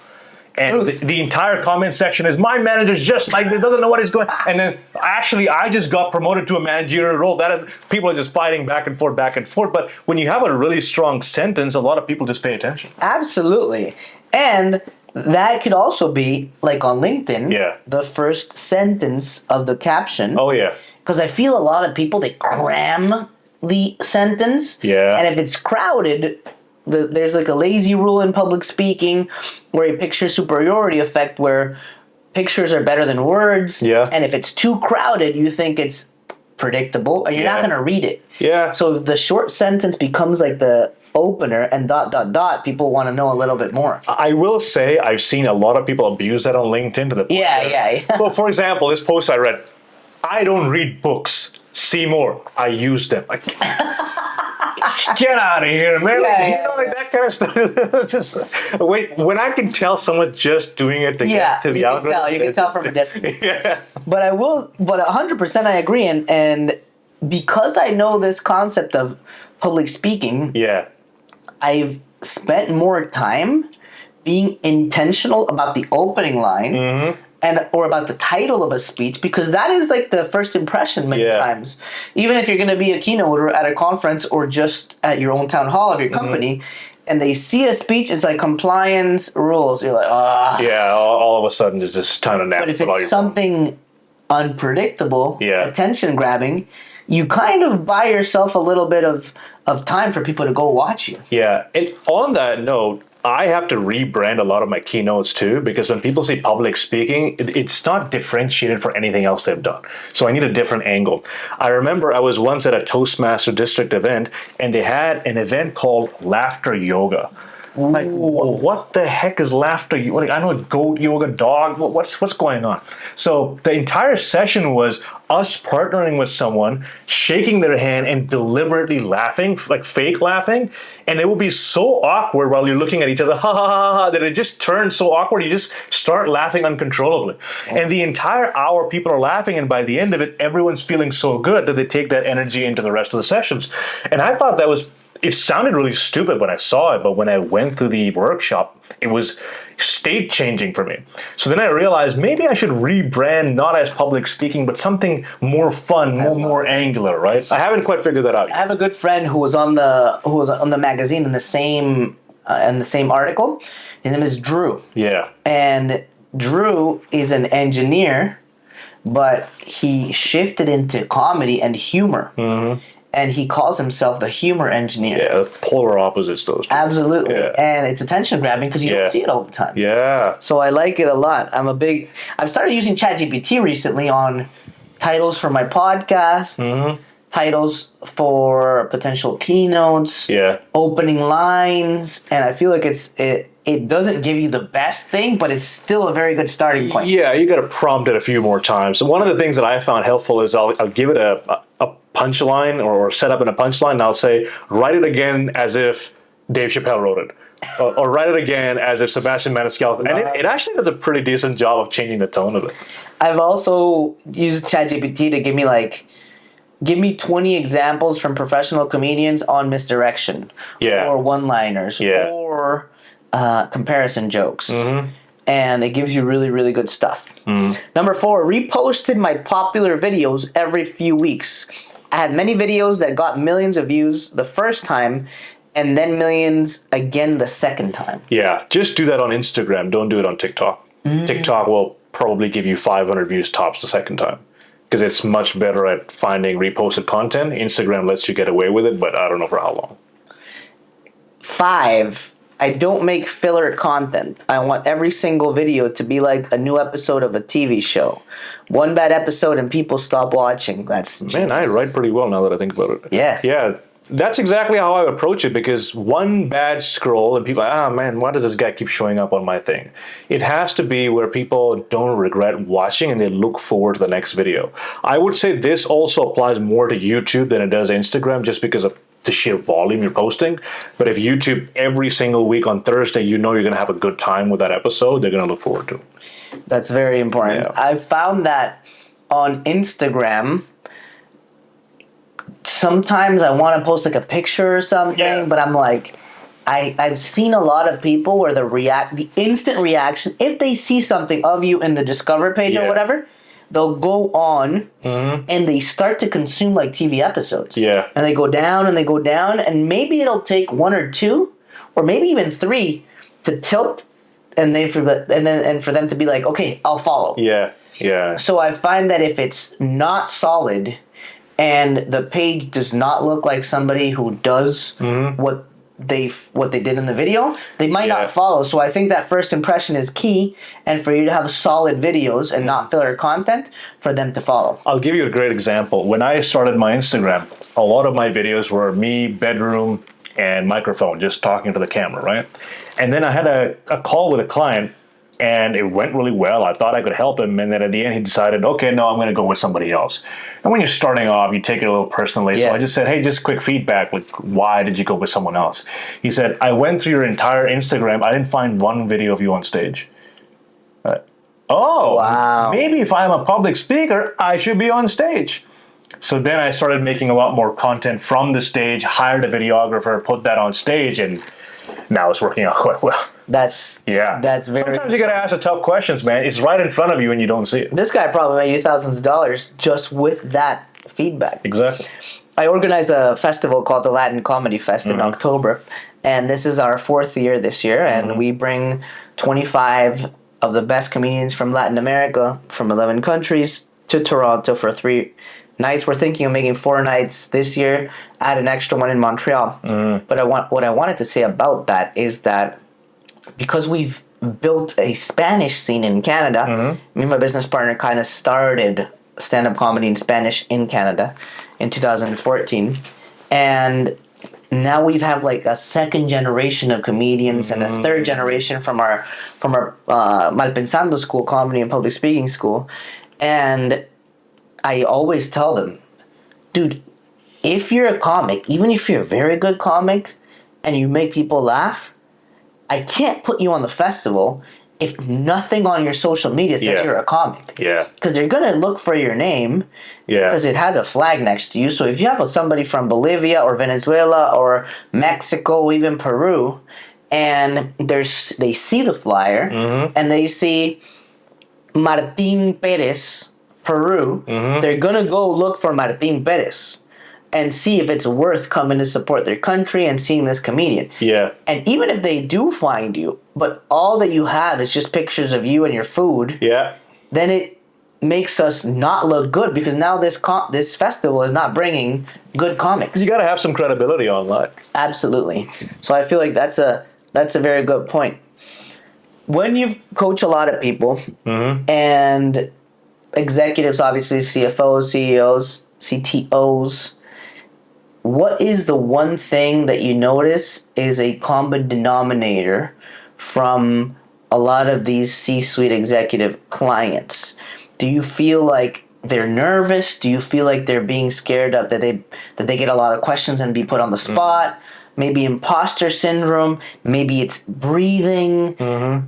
And the entire comment section is, my manager's just like this, doesn't know what he's going. And then actually, I just got promoted to a managerial role. People are just fighting back and forth. But when you have a really strong sentence, a lot of people just pay attention. Absolutely. And that could also be, like on LinkedIn, the first sentence of the caption. Oh, yeah. Because I feel a lot of people, they cram the sentence. Yeah. And if it's crowded... There's like a lazy rule in public speaking where a picture superiority effect where pictures are better than words. Yeah. And if it's too crowded, you think it's predictable and you're not going to read it. Yeah. So if the short sentence becomes like the opener and ... people want to know a little bit more. I will say I've seen a lot of people abuse that on LinkedIn to the point. Yeah. So for example, this post I read, I don't read books. See more. I use them. Like, get out of here, man. Like that kind of stuff. Just wait. When I can tell someone's just doing it to get to the algorithm. You can tell from a distance. But 100% I agree. And because I know this concept of public speaking, I've spent more time being intentional about the opening line. Or about the title of a speech, because that is like the first impression many times. Even if you're going to be a keynoter at a conference or just at your own town hall of your company, and they see a speech, it's like compliance rules. You're like, Yeah, all of a sudden it's just time to nap. But if it's something unpredictable, attention grabbing, you kind of buy yourself a little bit of time for people to go watch you. Yeah, and on that note, I have to rebrand a lot of my keynotes too, because when people say public speaking, it's not differentiated for anything else they've done. So I need a different angle. I remember I was once at a Toastmaster district event, and they had an event called Laughter Yoga. Like, what the heck is laughter? Like, I know a goat, yoga, dog. What's going on? So the entire session was us partnering with someone, shaking their hand and deliberately laughing, like fake laughing. And it will be so awkward while you're looking at each other, ha ha ha ha, that it just turns so awkward. You just start laughing uncontrollably. And the entire hour, people are laughing. And by the end of it, everyone's feeling so good that they take that energy into the rest of the sessions. And I thought it sounded really stupid when I saw it, but when I went through the workshop, it was state changing for me. So then I realized maybe I should rebrand not as public speaking, but something more fun, more angular, right? I haven't quite figured that out yet. I have a good friend who was on the magazine in the same article. His name is Drew. Yeah. And Drew is an engineer, but he shifted into comedy and humor. Mm-hmm. And he calls himself the humor engineer. Yeah, polar opposites, those two. Absolutely. Yeah. And it's attention grabbing because you don't see it all the time. Yeah. So I like it a lot. I've started using ChatGPT recently on titles for my podcast, titles for potential keynotes, opening lines, and I feel like it doesn't give you the best thing, but it's still a very good starting point. Yeah, you got to prompt it a few more times. So one of the things that I found helpful is I'll give it a punchline or set up in a punchline, and I'll say, write it again as if Dave Chappelle wrote it. or write it again as if Sebastian Maniscalco. And it actually does a pretty decent job of changing the tone of it. I've also used ChatGPT to give me 20 examples from professional comedians on misdirection. Or one-liners. Or comparison jokes. And it gives you really, really good stuff. Number 4, reposted my popular videos every few weeks. I had many videos that got millions of views the first time and then millions again the second time. Yeah, just do that on Instagram. Don't do it on TikTok. TikTok will probably give you 500 views tops the second time because it's much better at finding reposted content. Instagram lets you get away with it, but I don't know for how long. 5, I don't make filler content. I want every single video to be like a new episode of a TV show. One bad episode and people stop watching. That's genius. Man, I write pretty well now that I think about it. Yeah. That's exactly how I approach it, because one bad scroll and people are like, man, why does this guy keep showing up on my thing? It has to be where people don't regret watching and they look forward to the next video. I would say this also applies more to YouTube than it does Instagram, just because of the sheer volume you're posting. But if YouTube every single week on Thursday, you know you're going to have a good time with that episode, they're going to look forward to it. That's very important. Yeah. I've found that on Instagram, sometimes I want to post like a picture or something, but I'm like, I've seen a lot of people where the instant reaction, if they see something of you in the Discover page or whatever, they'll go on and they start to consume like TV episodes. Yeah. And they go down and maybe it'll take 1 or 2 or maybe even 3 to tilt and for them to be like, okay, I'll follow. Yeah. Yeah. So I find that if it's not solid and the page does not look like somebody who does what they did in the video, they might not follow. So I think that first impression is key, and for you to have solid videos and not filler content for them to follow. I'll give you a great example. When I started my Instagram, a lot of my videos were me, bedroom, and microphone, just talking to the camera, right? And then I had a call with a client, and it went really well. I thought I could help him, and then at the end he decided, okay, no, I'm going to go with somebody else. And when you're starting off, you take it a little personally. So I just said, hey, just quick feedback. Like, why did you go with someone else? He said, I went through your entire Instagram. I didn't find one video of you on stage. Wow. Maybe if I'm a public speaker, I should be on stage. So then I started making a lot more content from the stage, hired a videographer, put that on stage, and now it's working out quite well. That's very... Sometimes you got to ask the tough questions, man. It's right in front of you and you don't see it. This guy probably made you thousands of dollars just with that feedback. Exactly. I organized a festival called the Latin Comedy Fest in October, and this is our 4th year this year, and we bring 25 of the best comedians from Latin America, from 11 countries, to Toronto for 3 nights. We're thinking of making 4 nights this year, add an extra one in Montreal. But what I wanted to say about that is that because we've built a Spanish scene in Canada, me and my business partner kind of started stand-up comedy in Spanish in Canada in 2014. And now we've have like a second generation of comedians and a third generation from our Malpensando school, comedy and public speaking school. And I always tell them, dude, if you're a comic, even if you're a very good comic and you make people laugh, I can't put you on the festival if nothing on your social media says you're a comic. Yeah. Because they're going to look for your name because it has a flag next to you. So if you have somebody from Bolivia or Venezuela or Mexico, even Peru, and they see the flyer and they see Martin Perez, Peru, they're going to go look for Martin Perez and see if it's worth coming to support their country and seeing this comedian. Yeah. And even if they do find you, but all that you have is just pictures of you and your food, then it makes us not look good because now this festival is not bringing good comics. You got to have some credibility online. Absolutely. So I feel like that's a very good point. When you coach a lot of people and executives, obviously CFOs, CEOs, CTOs, what is the one thing that you notice is a common denominator from a lot of these C-suite executive clients? Do you feel like they're nervous? Do you feel like they're being scared up that they get a lot of questions and be put on the spot? Maybe imposter syndrome? Maybe it's breathing?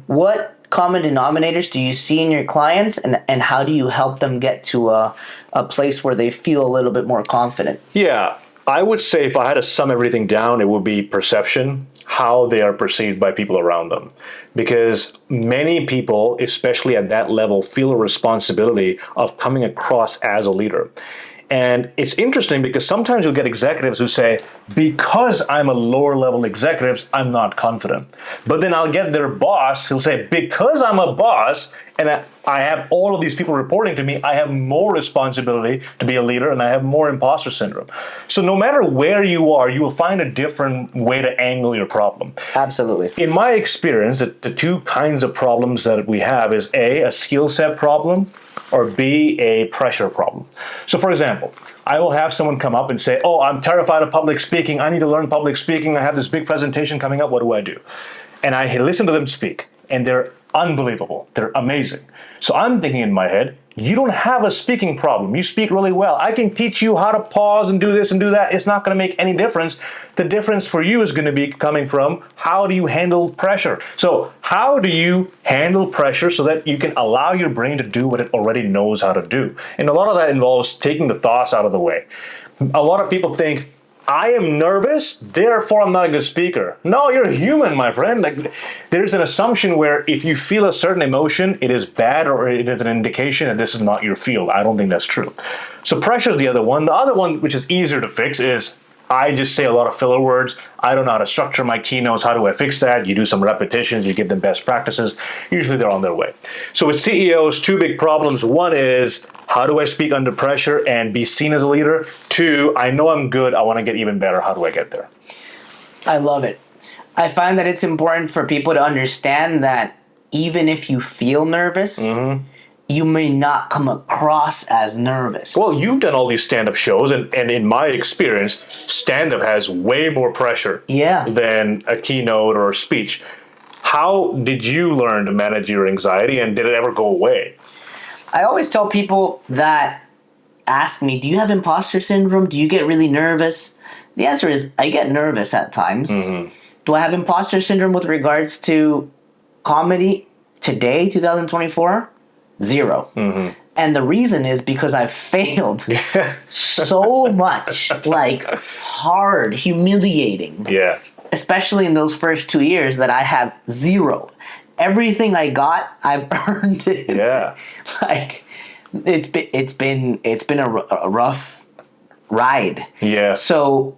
What common denominators do you see in your clients, and how do you help them get to a place where they feel a little bit more confident? Yeah. I would say if I had to sum everything down, it would be perception, how they are perceived by people around them. Because many people, especially at that level, feel a responsibility of coming across as a leader. And it's interesting because sometimes you'll get executives who say, because I'm a lower level executive, I'm not confident. But then I'll get their boss who'll say, because I'm a boss and I have all of these people reporting to me, I have more responsibility to be a leader and I have more imposter syndrome. So no matter where you are, you will find a different way to angle your problem. Absolutely. In my experience, the two kinds of problems that we have is a skill set problem, or B, a pressure problem. So for example, I will have someone come up and say, oh, I'm terrified of public speaking. I need to learn public speaking. I have this big presentation coming up. What do I do? And I listen to them speak, and they're unbelievable. They're amazing. So I'm thinking in my head, you don't have a speaking problem. You speak really well. I can teach you how to pause and do this and do that. It's not going to make any difference. The difference for you is going to be coming from how do you handle pressure? So how do you handle pressure so that you can allow your brain to do what it already knows how to do? And a lot of that involves taking the thoughts out of the way. A lot of people think, I am nervous, therefore I'm not a good speaker. No, you're human, my friend. Like, there's an assumption where if you feel a certain emotion, it is bad or it is an indication that this is not your field. I don't think that's true. So pressure is the other one. The other one, which is easier to fix, is I just say a lot of filler words. I don't know how to structure my keynotes. How do I fix that? You do some repetitions. You give them best practices. Usually they're on their way. So with CEOs, two big problems. One is, how do I speak under pressure and be seen as a leader? Two, I know I'm good. I want to get even better. How do I get there? I love it. I find that it's important for people to understand that even if you feel nervous, you may not come across as nervous. Well, you've done all these stand-up shows, and in my experience, stand-up has way more pressure than a keynote or a speech. How did you learn to manage your anxiety, and did it ever go away? I always tell people that ask me, do you have imposter syndrome? Do you get really nervous? The answer is, I get nervous at times. Do I have imposter syndrome with regards to comedy today, 2024? Zero. And the reason is because I've failed so much, like hard, humiliating. Especially in those first 2 years that I have zero. Everything I got, I've earned it. Like it's been a rough ride. So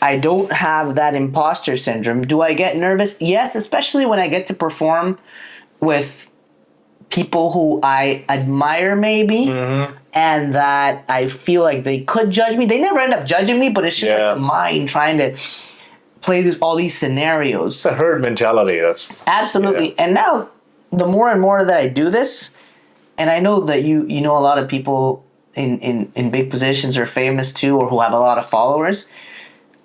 I don't have that imposter syndrome. Do I get nervous? Yes, especially when I get to perform with people who I admire maybe and that I feel like they could judge me. They never end up judging me, but it's just like the mind trying to play all these scenarios. It's a herd mentality. That's absolutely. And now the more and more that I do this, and I know that you know a lot of people in big positions are famous too, or who have a lot of followers,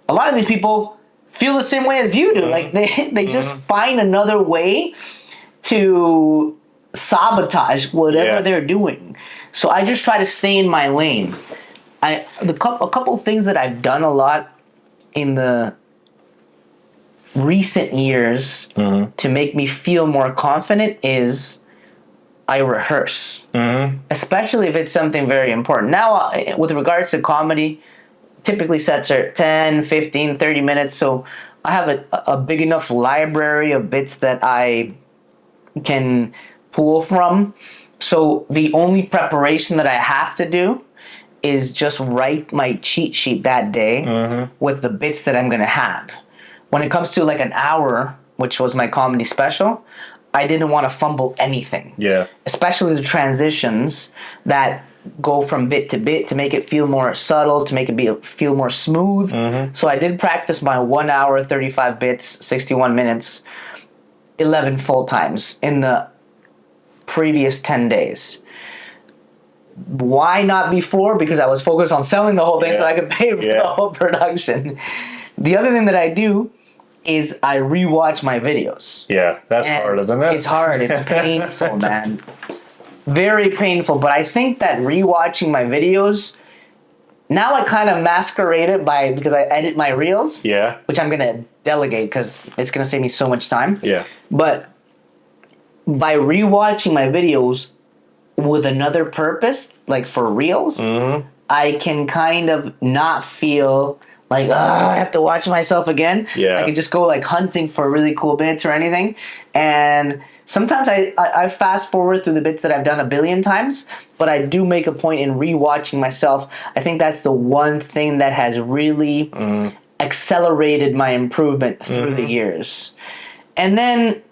a lot of these people feel the same way as you do. Like they just find another way to sabotage whatever they're doing. So I just try to stay in my lane. A couple things that I've done a lot in the recent years to make me feel more confident is I rehearse, especially if it's something very important. Now, with regards to comedy, typically sets are 10, 15, 30 minutes. So I have a big enough library of bits that I can pull from. So the only preparation that I have to do is just write my cheat sheet that day with the bits that I'm going to have. When it comes to like an hour, which was my comedy special, I didn't want to fumble anything. Yeah. Especially the transitions that go from bit to bit to make it feel more subtle, to make it feel more smooth. So I did practice my 1 hour, 35 bits, 61 minutes, 11 full times in the previous 10 days. Why not before? Because I was focused on selling the whole thing so I could pay for the whole production. The other thing that I do is I rewatch my videos. Yeah, that's hard, isn't it? It's hard. It's painful, man. Very painful. But I think that rewatching my videos, now I kind of masquerade it because I edit my reels. Yeah. Which I'm going to delegate because it's going to save me so much time. Yeah. But by rewatching my videos with another purpose, like for reels, I can kind of not feel like, I have to watch myself again. Yeah. I can just go like hunting for really cool bits or anything. And sometimes I fast forward through the bits that I've done a billion times, but I do make a point in rewatching myself. I think that's the one thing that has really accelerated my improvement through the years. And then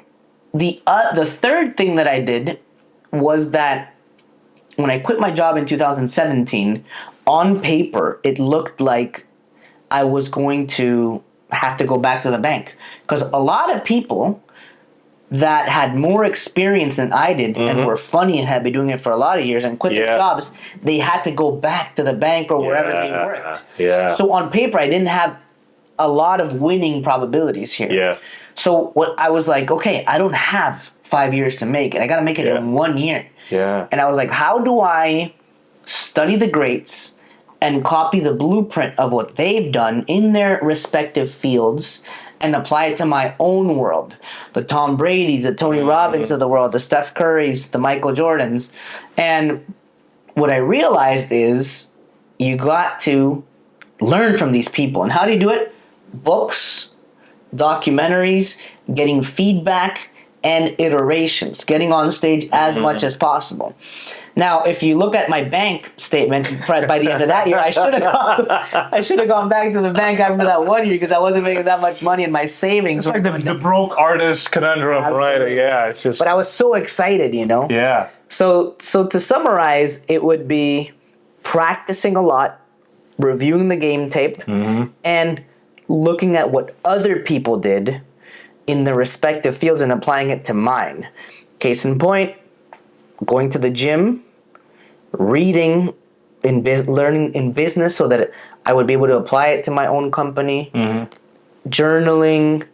the third thing that I did was that when I quit my job in 2017, on paper, it looked like I was going to have to go back to the bank. Because a lot of people that had more experience than I did and were funny and had been doing it for a lot of years and quit their jobs, they had to go back to the bank or wherever they worked. Yeah. So on paper, I didn't have a lot of winning probabilities here. Yeah. So what I was like, okay, I don't have 5 years to make it. I got to make it in 1 year. Yeah. And I was like, how do I study the greats and copy the blueprint of what they've done in their respective fields and apply it to my own world? The Tom Brady's, the Tony Robbins of the world, the Steph Curry's, the Michael Jordans. And what I realized is you got to learn from these people. And how do you do it? Books, documentaries, getting feedback, and iterations, getting on stage as much as possible. Now, if you look at my bank statement by the end of that year, I should have gone back to the bank after that 1 year because I wasn't making that much money in my savings. It's like the broke artist conundrum, right? Yeah, it's just. But I was so excited, Yeah. So to summarize, it would be practicing a lot, reviewing the game tape, and looking at what other people did in their respective fields and applying it to mine. Case in point, going to the gym, reading, learning in business so that I would be able to apply it to my own company, journaling,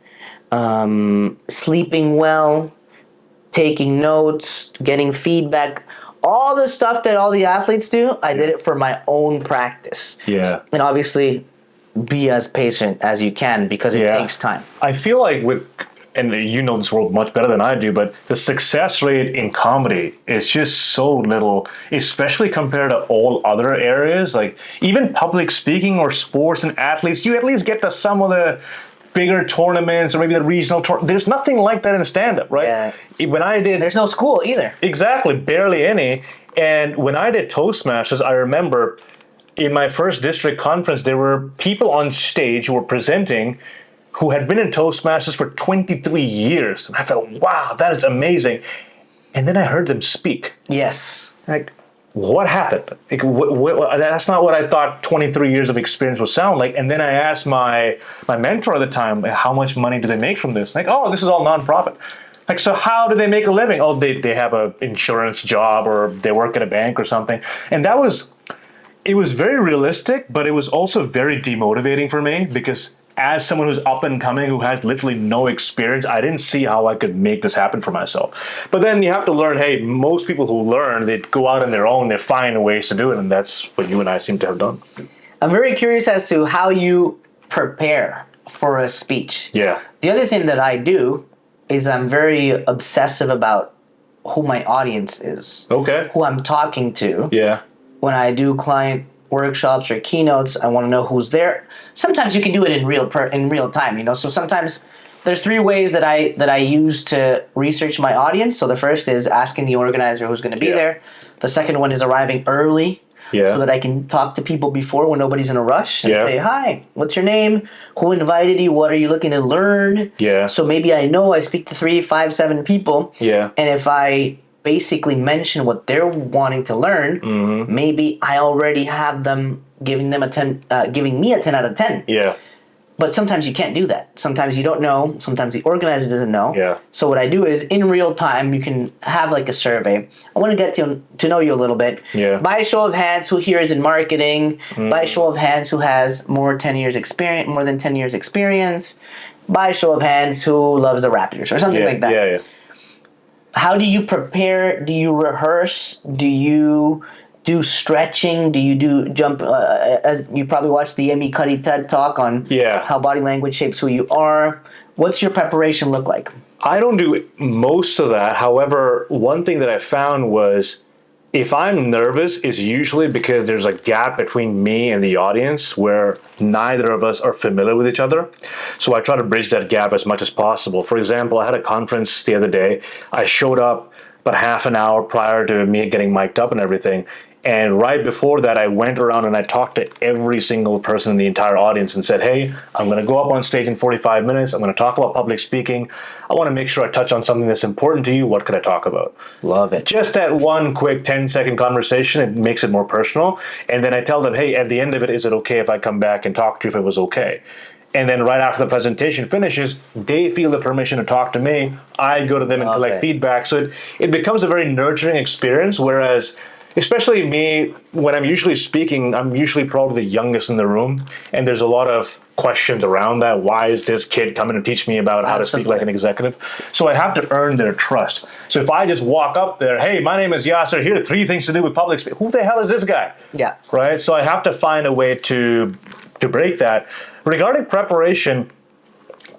sleeping well, taking notes, getting feedback, all the stuff that all the athletes do, I did it for my own practice. Yeah. And obviously, be as patient as you can because it takes time. I feel like and you know this world much better than I do, but the success rate in comedy is just so little, especially compared to all other areas. Like even public speaking or sports and athletes, you at least get to some of the bigger tournaments or maybe the regional tour. There's nothing like that in stand-up, right? Yeah. When I did... There's no school either. Exactly, barely any. And when I did Toastmasters, I remember in my first district conference, there were people on stage who were presenting who had been in Toastmasters for 23 years. And I felt, wow, that is amazing. And then I heard them speak. Yes. Like, what happened? Like, that's not what I thought 23 years of experience would sound like. And then I asked my mentor at the time, how much money do they make from this? Like, oh, this is all nonprofit. Like, so how do they make a living? Oh, they have an insurance job or they work at a bank or something. And that was... It was very realistic, but it was also very demotivating for me because as someone who's up and coming, who has literally no experience, I didn't see how I could make this happen for myself. But then you have to learn, hey, most people who learn, they go out on their own, they find ways to do it, and that's what you and I seem to have done. I'm very curious as to how you prepare for a speech. Yeah. The other thing that I do is I'm very obsessive about who my audience is. Okay. Who I'm talking to. Yeah. When I do client workshops or keynotes, I want to know who's there. Sometimes you can do it in real time, you know. So sometimes there's 3 ways that I use to research my audience. So the first is asking the organizer who's going to be there. The second one is arriving early. Yeah. So that I can talk to people before when nobody's in a rush and Yeah. say, hi, what's your name? Who invited you? What are you looking to learn? Yeah. So maybe I know I speak to 3, 5, 7 people. Yeah. And if I basically mention what they're wanting to learn, maybe I already have them giving me a 10 out of 10. Yeah. But sometimes you can't do that. Sometimes you don't know. Sometimes the organizer doesn't know. Yeah. So what I do is in real time, you can have like a survey. I want to get to know you a little bit. Yeah. By a show of hands, who here is in marketing? By a show of hands, who has more than 10 years experience? By a show of hands, who loves the Raptors or something like that. Yeah, yeah. How do you prepare? Do you rehearse? Do you do stretching? Do you do jump? As you probably watched the Amy Cuddy TED Talk on how body language shapes who you are. What's your preparation look like? I don't do most of that. However, one thing that I found was if I'm nervous, it's usually because there's a gap between me and the audience where neither of us are familiar with each other. So I try to bridge that gap as much as possible. For example, I had a conference the other day. I showed up about half an hour prior to me getting mic'd up and everything. And right before that, I went around and I talked to every single person in the entire audience and said, hey, I'm going to go up on stage in 45 minutes. I'm going to talk about public speaking. I want to make sure I touch on something that's important to you. What could I talk about? Love it. Just that one quick 10-second conversation, it makes it more personal. And then I tell them, hey, at the end of it, is it okay if I come back and talk to you if it was okay? And then right after the presentation finishes, they feel the permission to talk to me. I go to them and collect feedback. So it becomes a very nurturing experience, whereas especially me, when I'm usually speaking, I'm usually probably the youngest in the room, and there's a lot of questions around that. Why is this kid coming to teach me about how to speak like an executive? So I have to earn their trust. So if I just walk up there, hey, my name is Yasir, here are 3 things to do with public speaking. Who the hell is this guy? Yeah. Right? So I have to find a way to break that. Regarding preparation,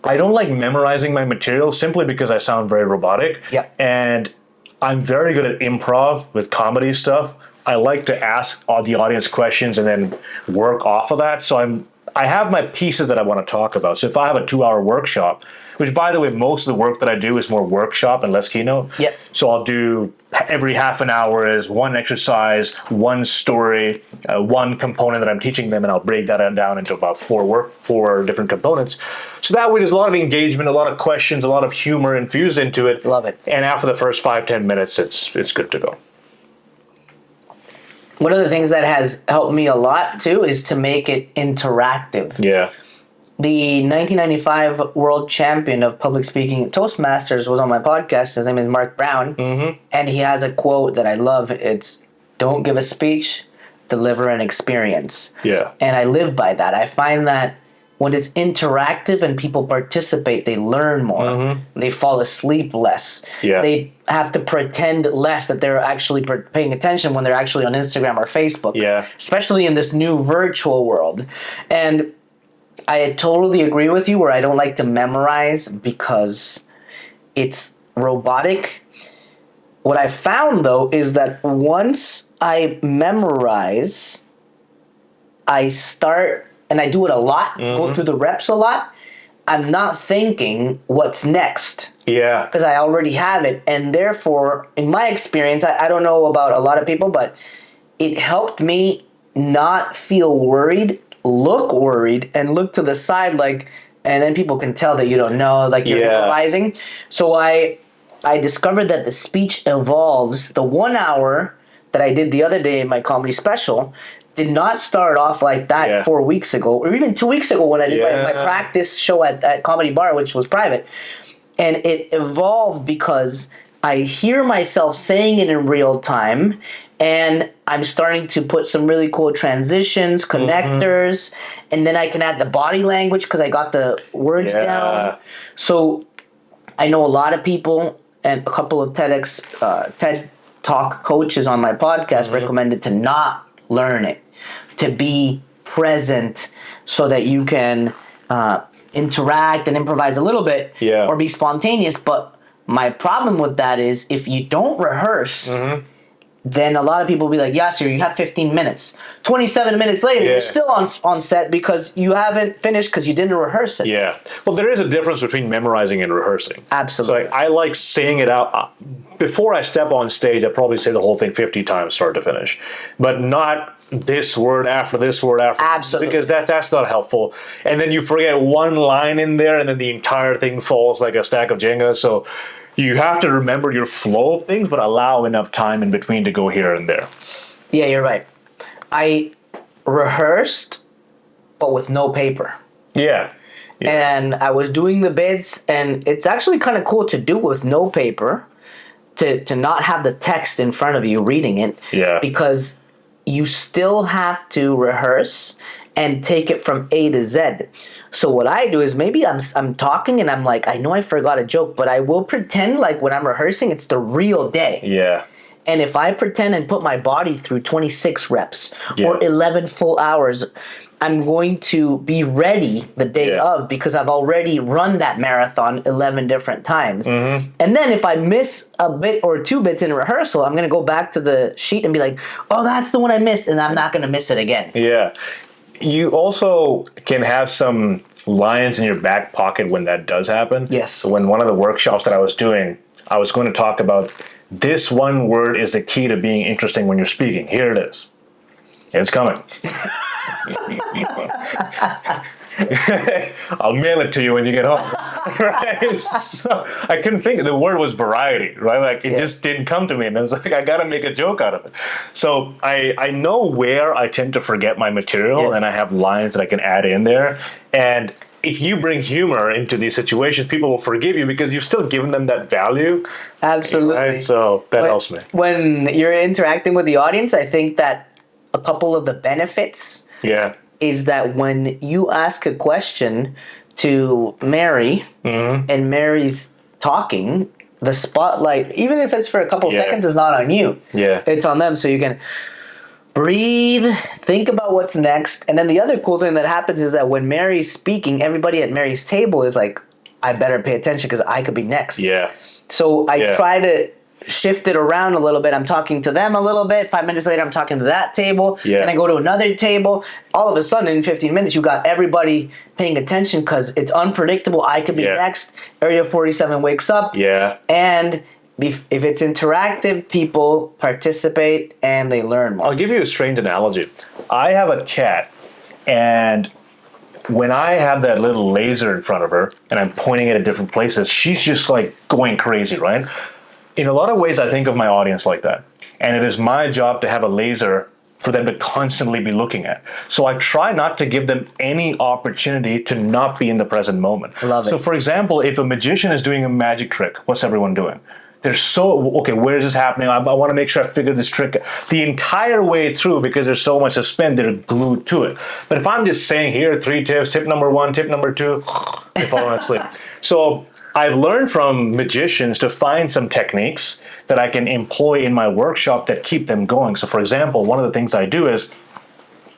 I don't like memorizing my material simply because I sound very robotic. Yeah. And I'm very good at improv with comedy stuff. I like to ask the audience questions and then work off of that. So I have my pieces that I want to talk about. So if I have a 2-hour workshop, which by the way, most of the work that I do is more workshop and less keynote. Yeah. So I'll do every half an hour is one exercise, one story, one component that I'm teaching them, and I'll break that down into about 4 different components. So that way there's a lot of engagement, a lot of questions, a lot of humor infused into it. Love it. And after the first 5-10 minutes, it's good to go. One of the things that has helped me a lot too is to make it interactive. Yeah. The 1995 world champion of public speaking at Toastmasters was on my podcast. His name is Mark Brown. And he has a quote that I love. It's, don't give a speech, deliver an experience. Yeah. And I live by that. I find that when it's interactive and people participate, they learn more. They fall asleep less. Yeah. They have to pretend less that they're actually paying attention when they're actually on Instagram or Facebook. Yeah. Especially in this new virtual world. And I totally agree with you where I don't like to memorize because it's robotic. What I found, though, is that once I memorize, I start, and I do it a lot, go through the reps a lot, I'm not thinking what's next. Yeah. Because I already have it. And therefore, in my experience, I don't know about a lot of people, but it helped me not feel worried, look worried, and look to the side like, and then people can tell that you don't know, like you're improvising. So I discovered that the speech evolves. The 1 hour that I did the other day in my comedy special did not start off like that 4 weeks ago, or even 2 weeks ago when I did my practice show at Comedy Bar, which was private. And it evolved because I hear myself saying it in real time, And I'm starting to put some really cool transitions, connectors, and then I can add the body language because I got the words down. So I know a lot of people and a couple of TED Talk coaches on my podcast recommended to not learn it, to be present so that you can interact and improvise a little bit or be spontaneous. But my problem with that is if you don't rehearse, then a lot of people will be like, Yasir, you have 15 minutes. 27 minutes later, you're still on set because you haven't finished because you didn't rehearse it. Yeah. Well, there is a difference between memorizing and rehearsing. Absolutely. So I like saying it out. Before I step on stage, I probably say the whole thing 50 times start to finish. But not this word after this word after. Absolutely. Because that's not helpful. And then you forget one line in there and then the entire thing falls like a stack of Jenga. So you have to remember your flow of things, but allow enough time in between to go here and there. Yeah, you're right. I rehearsed, but with no paper. Yeah. And I was doing the bits, and it's actually kind of cool to do with no paper, to not have the text in front of you reading it. Yeah. Because you still have to rehearse and take it from A to Z. So what I do is maybe I'm talking and I'm like, I know I forgot a joke, but I will pretend like when I'm rehearsing, it's the real day. Yeah. And if I pretend and put my body through 26 reps or 11 full hours, I'm going to be ready the day of because I've already run that marathon 11 different times. And then if I miss a bit or two bits in rehearsal, I'm going to go back to the sheet and be like, oh, that's the one I missed, and I'm not going to miss it again. Yeah. You also can have some lines in your back pocket when that does happen. Yes. So when one of the workshops that I was doing, I was going to talk about this one word is the key to being interesting when you're speaking. Here it is. It's coming. I'll mail it to you when you get home. Right? So I couldn't think. The word was variety, right? Like it just didn't come to me, and I was like, I got to make a joke out of it. So I know where I tend to forget my material, and I have lines that I can add in there. And if you bring humor into these situations, people will forgive you because you've still given them that value. Absolutely. Right? So that helps me. When you're interacting with the audience, I think that a couple of the benefits is that when you ask a question to Mary and Mary's talking, the spotlight, even if it's for a couple seconds, is not on you. Yeah. It's on them. So you can breathe, think about what's next. And then the other cool thing that happens is that when Mary's speaking, everybody at Mary's table is like, I better pay attention because I could be next. Yeah. So I try to shift it around a little bit. I'm talking to them a little bit. 5 minutes later, I'm talking to that table. Yeah. Then I go to another table. All of a sudden, in 15 minutes, you got everybody paying attention because it's unpredictable. I could be next. Area 47 wakes up. Yeah. And if it's interactive, people participate and they learn more. I'll give you a strange analogy. I have a cat, and when I have that little laser in front of her and I'm pointing it at different places, she's just like going crazy, right? In a lot of ways, I think of my audience like that. And it is my job to have a laser for them to constantly be looking at. So I try not to give them any opportunity to not be in the present moment. Love it. So for example, if a magician is doing a magic trick, what's everyone doing? They're so, okay, where is this happening? I want to make sure I figure this trick the entire way through because there's so much suspense, they're glued to it. But if I'm just saying, here, 3 tips, tip number 1, tip number 2, they're falling asleep. So I've learned from magicians to find some techniques that I can employ in my workshop that keep them going. So for example, one of the things I do is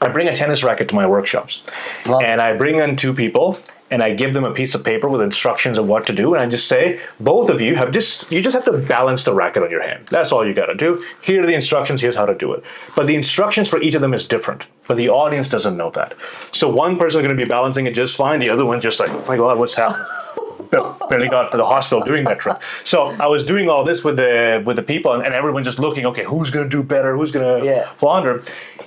I bring a tennis racket to my workshops. And I bring in 2 people and I give them a piece of paper with instructions of what to do. And I just say, both of you just have to balance the racket on your hand. That's all you got to do. Here are the instructions. Here's how to do it. But the instructions for each of them is different. But the audience doesn't know that. So one person is going to be balancing it just fine. The other one just like, oh my God, what's happening? Barely got to the hospital doing that trick. So I was doing all this with the people, and everyone just looking, okay, who's going to do better? Who's going to flounder?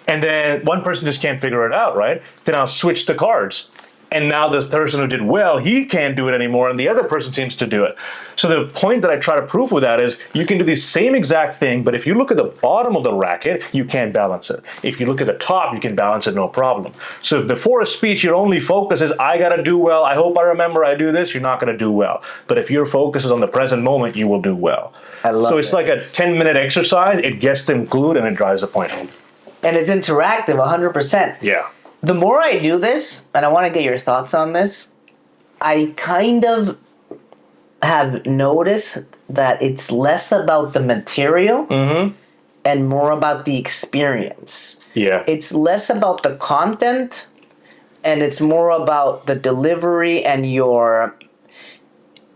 And then one person just can't figure it out, right? Then I'll switch the cards. And now the person who did well, he can't do it anymore, and the other person seems to do it. So the point that I try to prove with that is you can do the same exact thing, but if you look at the bottom of the racket, you can't balance it. If you look at the top, you can balance it no problem. So if before a speech, your only focus is, I got to do well, I hope I remember I do this, you're not going to do well. But if your focus is on the present moment, you will do well. I love so it's it. like a 10-minute exercise. It gets them glued, and it drives the point home. And it's interactive, 100%. Yeah. The more I do this, and I want to get your thoughts on this, I kind of have noticed that it's less about the material and more about the experience. Yeah. It's less about the content and it's more about the delivery and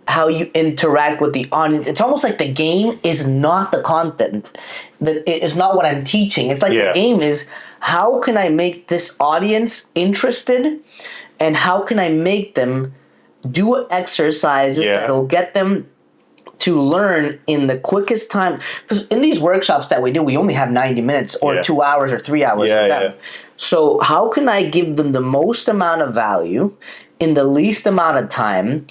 how you interact with the audience. It's almost like the game is not the content. It is not what I'm teaching. It's like the game is, how can I make this audience interested, and how can I make them do exercises that'll get them to learn in the quickest time? Because in these workshops that we do, we only have 90 minutes or 2 hours or 3 hours for them. So how can I give them the most amount of value in the least amount of time,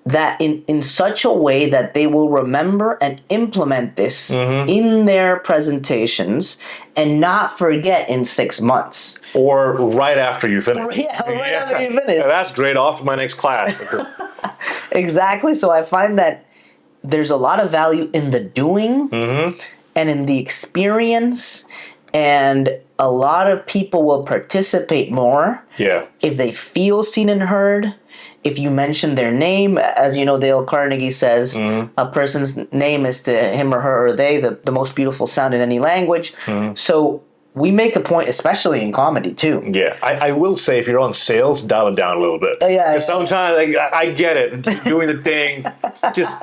that in such a way that they will remember and implement this in their presentations and not forget in 6 months. Or right after you finish. Right after you finish. That's great. Off to my next class. Exactly. So I find that there's a lot of value in the doing and in the experience, and a lot of people will participate more if they feel seen and heard. If you mention their name, as you know, Dale Carnegie says, a person's name is to him or her or they the most beautiful sound in any language. So we make a point, especially in comedy too. Yeah, I will say, if you're on sales, dial it down a little bit. Because sometimes, like, I get it, doing the thing. Just,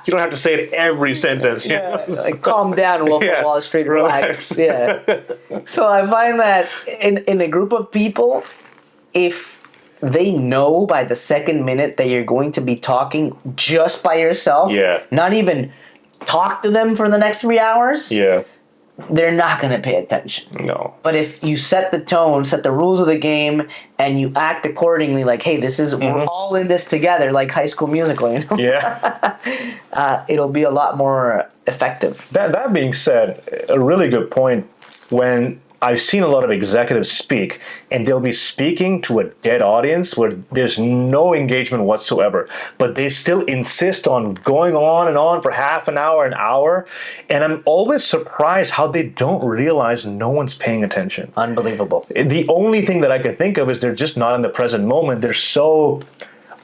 you don't have to say it every sentence. Like, calm down, Wolf of Wall Street, relax. So I find that in a group of people, if they know by the second minute that you're going to be talking just by yourself, not even talk to them for the next 3 hours, they're not going to pay attention. No. But if you set the tone, set the rules of the game, and you act accordingly, like, hey, this is, we're all in this together, like High School Musical, you know? It'll be a lot more effective. That being said, a really good point. When I've seen a lot of executives speak, and they'll be speaking to a dead audience where there's no engagement whatsoever, but they still insist on going on and on for half an hour, and I'm always surprised how they don't realize no one's paying attention. Unbelievable. The only thing that I can think of is they're just not in the present moment. They're so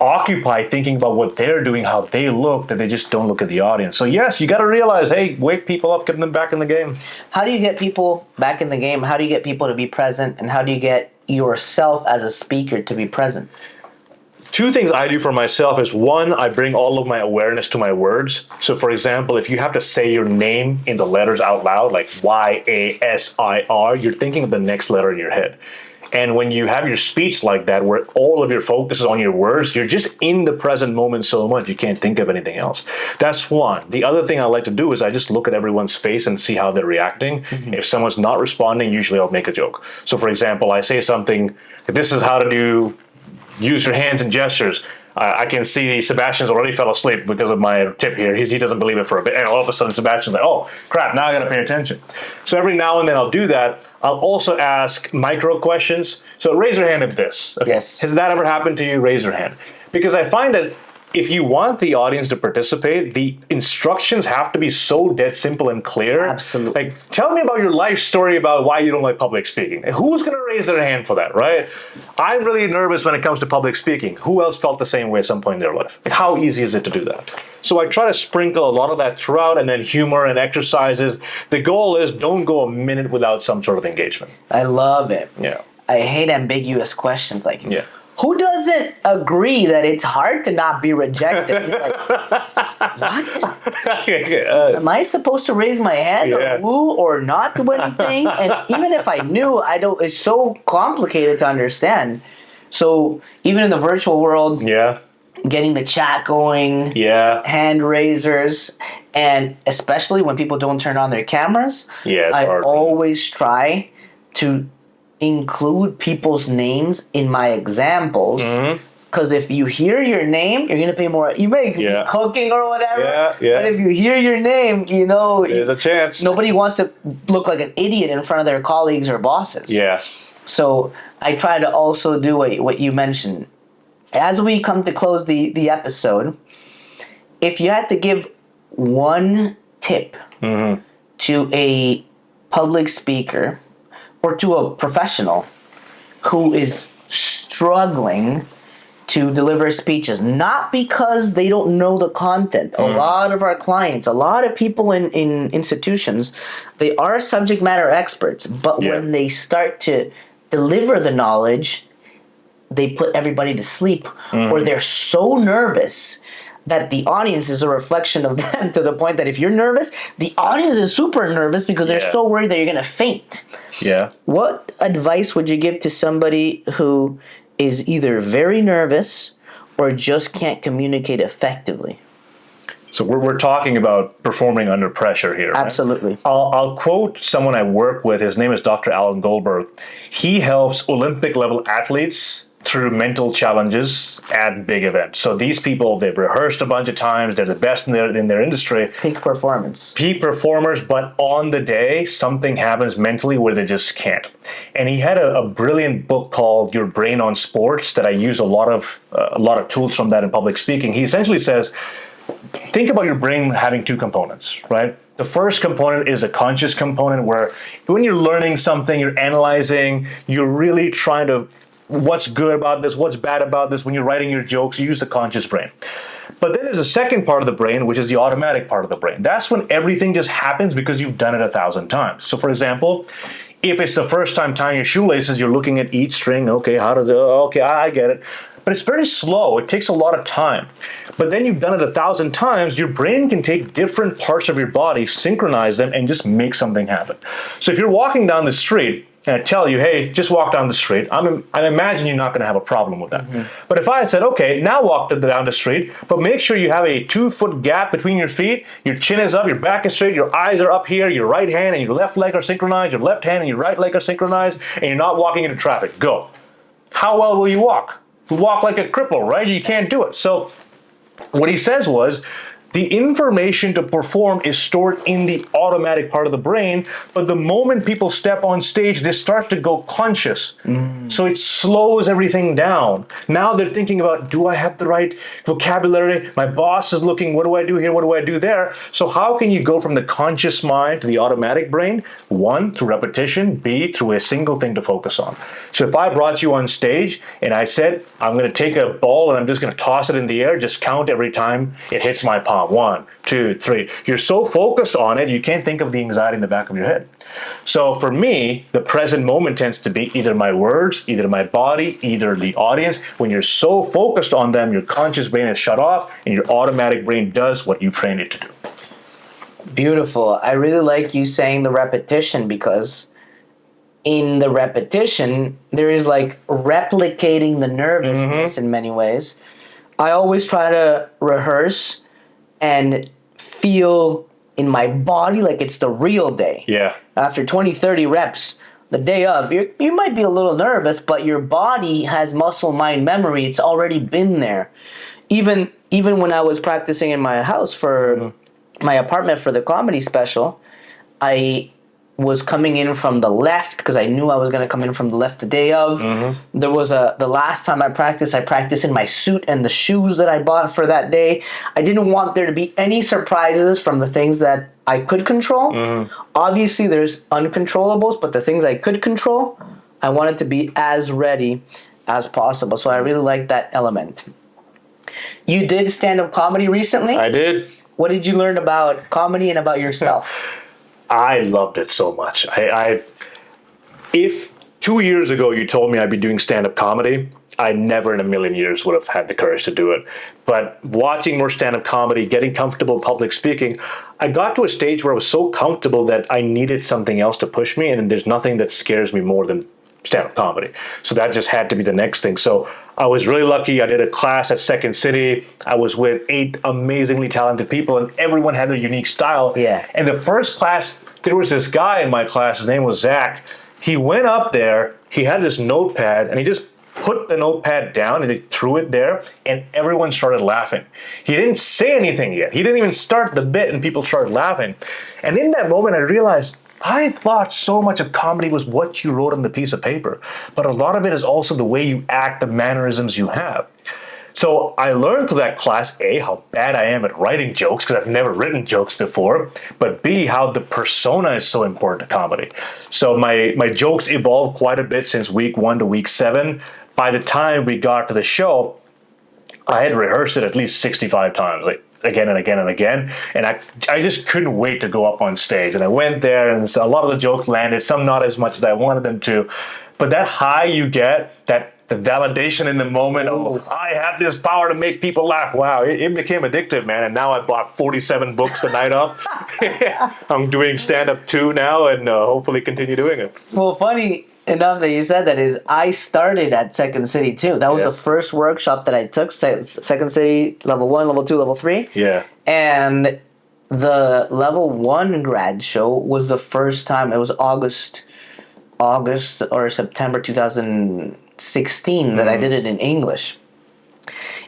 occupied thinking about what they're doing, how they look, that they just don't look at the audience. So yes, you got to realize, hey, wake people up, get them back in the game. How do you get people back in the game? How do you get people to be present? And how do you get yourself as a speaker to be present? Two things I do for myself is, one, I bring all of my awareness to my words. So for example, if you have to say your name in the letters out loud, like Y-A-S-I-R, you're thinking of the next letter in your head. And when you have your speech like that, where all of your focus is on your words, you're just in the present moment so much, you can't think of anything else. That's one. The other thing I like to do is I just look at everyone's face and see how they're reacting. If someone's not responding, usually I'll make a joke. So for example, I say something, this is how to use your hands and gestures. I can see Sebastian's already fell asleep because of my tip here. He doesn't believe it for a bit. And all of a sudden, Sebastian's like, oh, crap, now I got to pay attention. So every now and then I'll do that. I'll also ask micro questions. So raise your hand at this. Okay. Yes. Has that ever happened to you? Raise your hand. Because I find that if you want the audience to participate, the instructions have to be so dead simple and clear. Absolutely. Like, tell me about your life story about why you don't like public speaking. Who's going to raise their hand for that, right? I'm really nervous when it comes to public speaking. Who else felt the same way at some point in their life? Like, how easy is it to do that? So I try to sprinkle a lot of that throughout, and then humor and exercises. The goal is, don't go a minute without some sort of engagement. I love it. Yeah. I hate ambiguous questions like, who doesn't agree that it's hard to not be rejected? You're like, what? Am I supposed to raise my hand or woo or not do anything? And even if I knew, it's so complicated to understand. So even in the virtual world, getting the chat going, hand raisers, and especially when people don't turn on their cameras, I always try to include people's names in my examples. Because if you hear your name, you're gonna pay more. You may be cooking or whatever. But if you hear your name, there's a chance. Nobody wants to look like an idiot in front of their colleagues or bosses. Yeah. So I try to also do what you mentioned. As we come to close the episode, if you had to give one tip to a public speaker or to a professional who is struggling to deliver speeches, not because they don't know the content. A lot of our clients, a lot of people in institutions, they are subject matter experts, but when they start to deliver the knowledge, they put everybody to sleep, or they're so nervous that the audience is a reflection of them, to the point that if you're nervous, the audience is super nervous because they're so worried that you're going to faint. Yeah. What advice would you give to somebody who is either very nervous or just can't communicate effectively? So we're talking about performing under pressure here. Right? Absolutely. I'll quote someone I work with. His name is Dr. Alan Goldberg. He helps Olympic level athletes through mental challenges at big events. So these people, they've rehearsed a bunch of times. They're the best in their industry. Peak performance. Peak performers, but on the day, something happens mentally where they just can't. And he had a brilliant book called Your Brain on Sports that I use a lot of tools from that in public speaking. He essentially says, think about your brain having two components, right? The first component is a conscious component where when you're learning something, you're analyzing, you're really trying to what's good about this, what's bad about this. When you're writing your jokes, you use the conscious brain. But then there's a second part of the brain, which is the automatic part of the brain. That's when everything just happens because you've done it 1,000 times. So for example, if it's the first time tying your shoelaces, you're looking at each string. Okay, I get it. But it's very slow. It takes a lot of time. But then you've done it 1,000 times, your brain can take different parts of your body, synchronize them, and just make something happen. So if you're walking down the street, and I tell you, hey, just walk down the street, I imagine you're not going to have a problem with that. But if I had said, okay, now walk down the street, but make sure you have a 2-foot gap between your feet, your chin is up, your back is straight, your eyes are up here, your right hand and your left leg are synchronized, your left hand and your right leg are synchronized, and you're not walking into traffic. Go. How well will you walk? You walk like a cripple, right? You can't do it. So what he says was, the information to perform is stored in the automatic part of the brain, but the moment people step on stage, they start to go conscious. So it slows everything down. Now they're thinking about, do I have the right vocabulary? My boss is looking, what do I do here? What do I do there? So how can you go from the conscious mind to the automatic brain? 1, through repetition. B, through a single thing to focus on. So if I brought you on stage and I said, I'm going to take a ball and I'm just going to toss it in the air, just count every time it hits my palm. 1, 2, 3. You're so focused on it, you can't think of the anxiety in the back of your head. So for me, the present moment tends to be either my words, either my body, either the audience. When you're so focused on them, your conscious brain is shut off and your automatic brain does what you train it to do. Beautiful. I really like you saying the repetition, because in the repetition, there is like replicating the nervousness in many ways. I always try to rehearse and feel in my body like it's the real day. Yeah. After 20, 30 reps, the day of, you might be a little nervous, but your body has muscle mind memory. It's already been there. Even when I was practicing in my house for my apartment for the comedy special, I was coming in from the left because I knew I was going to come in from the left the day of. There was the last time I practiced in my suit and the shoes that I bought for that day. I didn't want there to be any surprises from the things that I could control. Obviously, there's uncontrollables, but the things I could control, I wanted to be as ready as possible. So I really like that element. You did stand-up comedy recently? I did. What did you learn about comedy and about yourself? I loved it so much. If 2 years ago you told me I'd be doing stand-up comedy, I never in a million years would have had the courage to do it. But watching more stand-up comedy, getting comfortable public speaking, I got to a stage where I was so comfortable that I needed something else to push me, and there's nothing that scares me more than stand-up comedy. So that just had to be the next thing. So I was really lucky. I did a class at Second City. I was with 8 amazingly talented people, and everyone had their unique style. Yeah. And the first class, there was this guy in my class. His name was Zach. He went up there. he had this notepad and he just put the notepad down and he threw it there and everyone started laughing. He didn't say anything yet. He didn't even start the bit and people started laughing. And in that moment I realized I thought so much of comedy was what you wrote on the piece of paper, but a lot of it is also the way you act, the mannerisms you have. So I learned through that class, A, how bad I am at writing jokes because I've never written jokes before, but B, how the persona is so important to comedy. So my jokes evolved quite a bit since week 1 to week 7. By the time we got to the show, I had rehearsed it at least 65 times, like again and again and again. And I just couldn't wait to go up on stage. And I went there and a lot of the jokes landed, some not as much as I wanted them to. But that high you get, the validation in the moment, oh, I have this power to make people laugh. Wow, it became addictive, man. And now I bought 47 books the night of. I'm doing stand-up too now and hopefully continue doing it. Well, funny enough that you said that is I started at Second City too. That was the first workshop that I took. Second City, level 1, level 2, level 3. Yeah. And the level 1 grad show was the first time. It was August or September 2016 that I did it in English.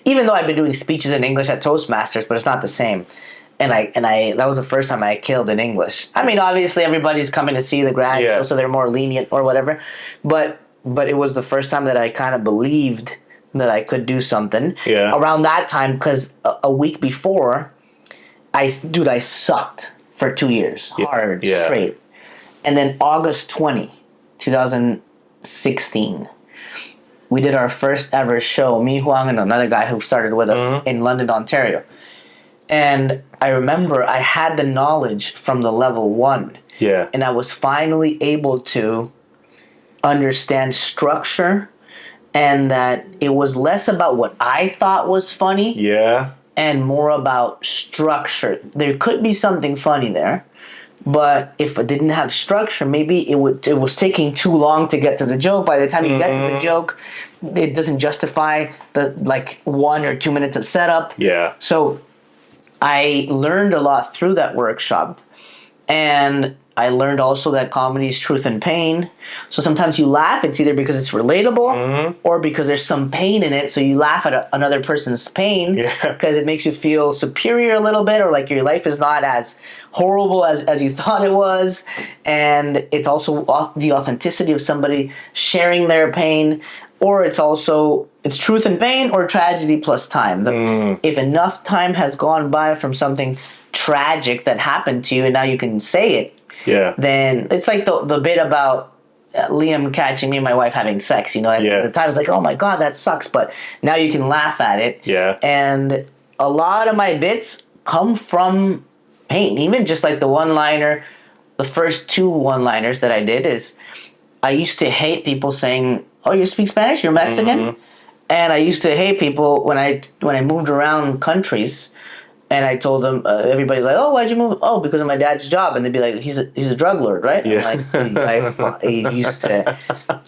Even though I've been doing speeches in English at Toastmasters, but it's not the same. And I that was the first time I killed in English. I mean, obviously everybody's coming to see the grad show, so they're more lenient or whatever. But it was the first time that I kind of believed that I could do something. Yeah. Around that time, because a week before, I sucked for 2 years, hard, straight. And then August 20, 2016, we did our first ever show, me, Huang, and another guy who started with us in London, Ontario. And I remember I had the knowledge from the level 1. Yeah. And I was finally able to understand structure, and that it was less about what I thought was funny. Yeah. And more about structure. There could be something funny there, but if it didn't have structure, maybe it was taking too long to get to the joke. By the time you get to the joke, it doesn't justify the 1 or 2 minutes of setup. Yeah. So I learned a lot through that workshop, and I learned also that comedy is truth and pain. So sometimes you laugh, it's either because it's relatable or because there's some pain in it, so you laugh at another person's pain because it makes you feel superior a little bit, or like your life is not as horrible as you thought it was. And it's also the authenticity of somebody sharing their pain, or it's truth and pain or tragedy plus time. If enough time has gone by from something tragic that happened to you and now you can say it, then it's like the bit about Liam catching me and my wife having sex. At the time it's like, oh my God, that sucks. But now you can laugh at it. Yeah. And a lot of my bits come from pain. Even just like the one-liner, the first 2 one-liners that I did is I used to hate people saying, oh, you speak Spanish? You're Mexican? And I used to hate people when I moved around countries, and I told them, everybody oh, why'd you move? Oh, because of my dad's job. And they'd be like, he's a drug lord, right? Yeah. I used to.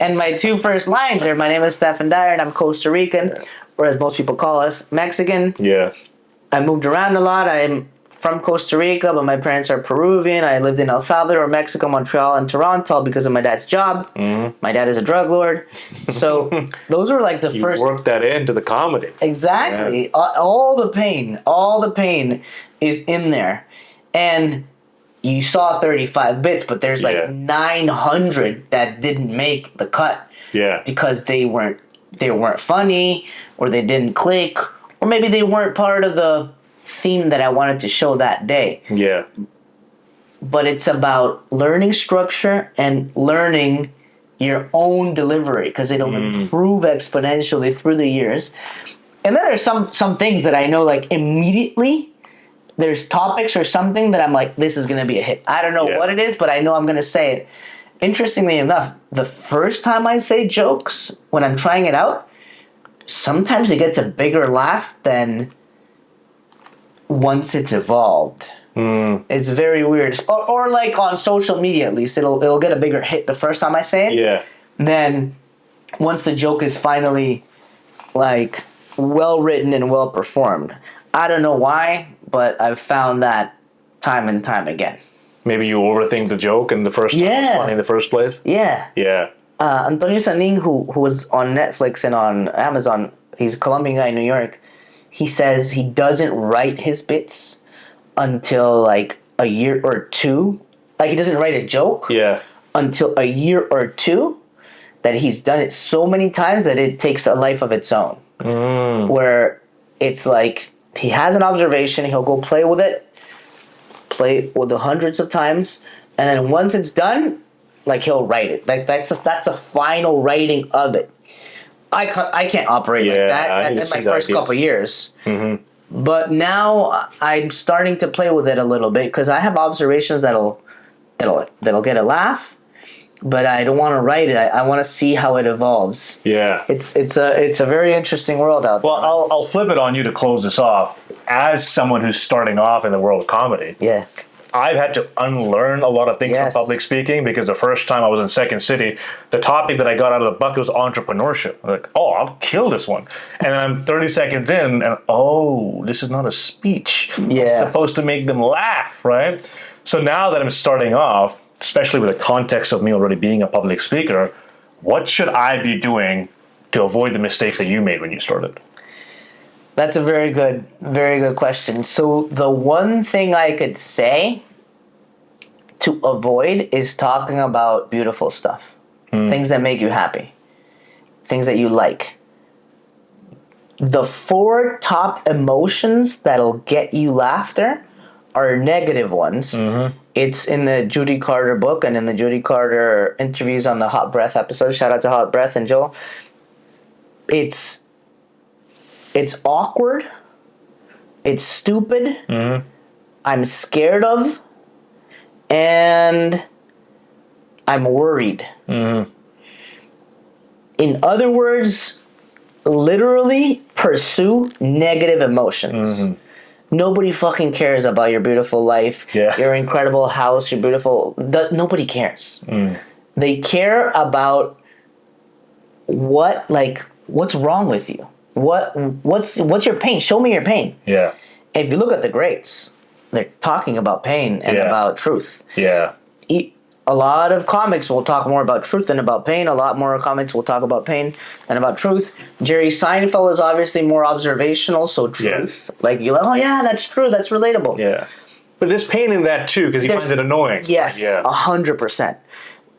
And my 2 first lines are, my name is Stephan Dyer, and I'm Costa Rican, or as most people call us, Mexican. Yeah. I moved around a lot. I'm from Costa Rica, but my parents are Peruvian. I lived in El Salvador, Mexico, Montreal, and Toronto because of my dad's job. My dad is a drug lord. So those were like the first... You worked that into the comedy. Exactly. Yeah. All the pain is in there. And you saw 35 bits, but there's 900 that didn't make the cut. Yeah. Because they weren't funny, or they didn't click, or maybe they weren't part of the theme that I wanted to show that day. Yeah. But it's about learning structure and learning your own delivery, because it'll improve exponentially through the years. And then there's some things that I know immediately. There's topics or something that I'm like, this is going to be a hit. I don't know what it is, but I know I'm going to say it. Interestingly enough, the first time I say jokes, when I'm trying it out, sometimes it gets a bigger laugh than once it's evolved. It's very weird. Or like on social media, at least, it'll get a bigger hit the first time I say it. Yeah. Then once the joke is finally well written and well performed. I don't know why, but I've found that time and time again. Maybe you overthink the joke and the first time it's funny in the first place? Yeah. Yeah. Antonio Saning, who was on Netflix and on Amazon, he's a Colombian guy in New York. He says he doesn't write his bits until like a year or two. Like he doesn't write a joke until a year or two. That he's done it so many times that it takes a life of its own. Where it's like he has an observation, he'll go play with it hundreds of times, and then once it's done, like he'll write it. Like that's a final writing of it. I can't operate like that in my first couple years. But now I'm starting to play with it a little bit because I have observations that'll get a laugh. But I don't want to write it. I want to see how it evolves. Yeah, it's a very interesting world out there. Well, I'll flip it on you to close this off. As someone who's starting off in the world of comedy, I've had to unlearn a lot of things from public speaking because the first time I was in Second City, the topic that I got out of the bucket was entrepreneurship. I'm like, oh, I'll kill this one. And then I'm 30 seconds in, and this is not a speech. It's supposed to make them laugh, right? So now that I'm starting off, especially with the context of me already being a public speaker, what should I be doing to avoid the mistakes that you made when you started? That's a very good question. So the one thing I could say to avoid is talking about beautiful stuff. Things that make you happy. Things that you like. The 4 top emotions that'll get you laughter are negative ones. It's in the Judy Carter book and in the Judy Carter interviews on the Hot Breath episode. Shout out to Hot Breath and Joel. It's awkward. It's stupid. I'm scared of. And I'm worried. In other words, literally pursue negative emotions. Nobody fucking cares about your beautiful life, your incredible house, your beautiful... Nobody cares. They care about what's wrong with you. What's your pain? Show me your pain. Yeah. If you look at the greats, they're talking about pain and about truth. Yeah. A lot of comics will talk more about truth than about pain. A lot more comics will talk about pain than about truth. Jerry Seinfeld is obviously more observational, so truth. Like, you're like, oh yeah, that's true, that's relatable. Yeah. But there's pain in that too, because he finds it annoying. Yes, 100%.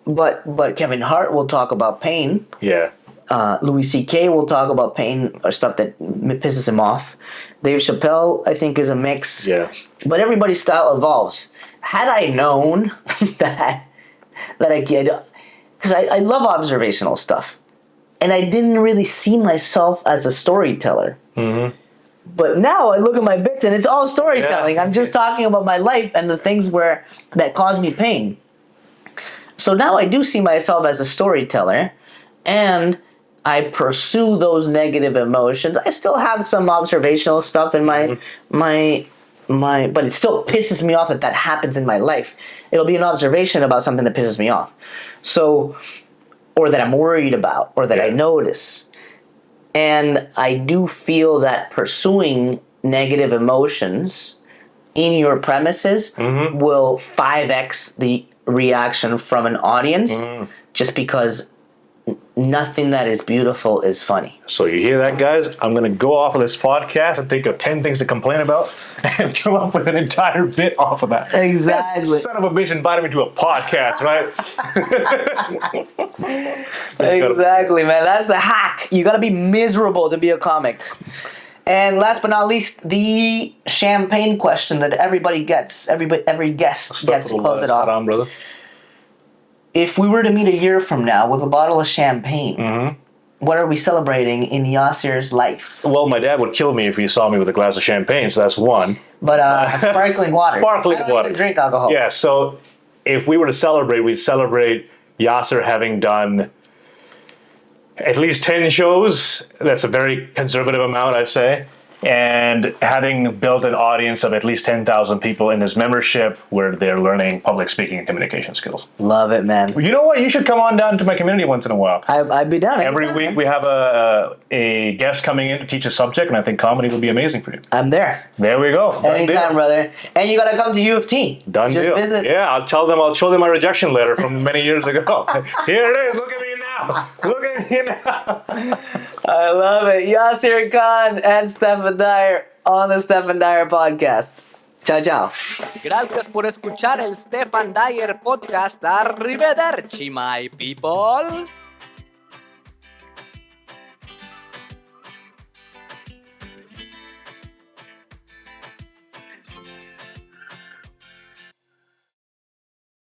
But Kevin Hart will talk about pain. Yeah. Louis C.K. will talk about pain or stuff that pisses him off. Dave Chappelle, I think, is a mix. Yeah. But everybody's style evolves. Had I known that I get, because I love observational stuff, and I didn't really see myself as a storyteller. But now I look at my bits and it's all storytelling. I'm just talking about my life and the things that cause me pain. So now I do see myself as a storyteller, and I pursue those negative emotions. I still have some observational stuff in my but it still pisses me off that happens in my life. It'll be an observation about something that pisses me off. So, or that I'm worried about, or that I notice. And I do feel that pursuing negative emotions in your premises will 5x the reaction from an audience, just because nothing that is beautiful is funny. So you hear that, guys? I'm going to go off of this podcast and think of 10 things to complain about and come up with an entire bit off of that. Exactly. That son of a bitch invited me to a podcast, right? Exactly, man. That's the hack. You got to be miserable to be a comic. And last but not least, the champagne question that everybody gets, every guest gets to close it off. On, brother. If we were to meet a year from now with a bottle of champagne, what are we celebrating in Yasir's life? Well, my dad would kill me if he saw me with a glass of champagne, so that's one. But sparkling water. Sparkling water. I don't even drink alcohol. Yeah, so if we were to celebrate, we'd celebrate Yasir having done at least 10 shows. That's a very conservative amount, I'd say. and having built an audience of at least 10,000 people in his membership where they're learning public speaking and communication skills. Love it, man. You know what? You should come on down to my community once in a while. I'd be down. Every week we have a guest coming in to teach a subject, and I think comedy will be amazing for you. I'm there. There we go. Done Anytime, deal. brother. And you gotta come to U of T. Done Just deal. visit. Yeah, I'll show them my rejection letter from many years ago. Here it is. Look at me now. Look at me now. I love it. Yasir Khan and Stephan Dyer on the Stephan Dyer Podcast. Ciao, ciao. Gracias por escuchar el Stephan Dyer Podcast. Arrivederci, my people.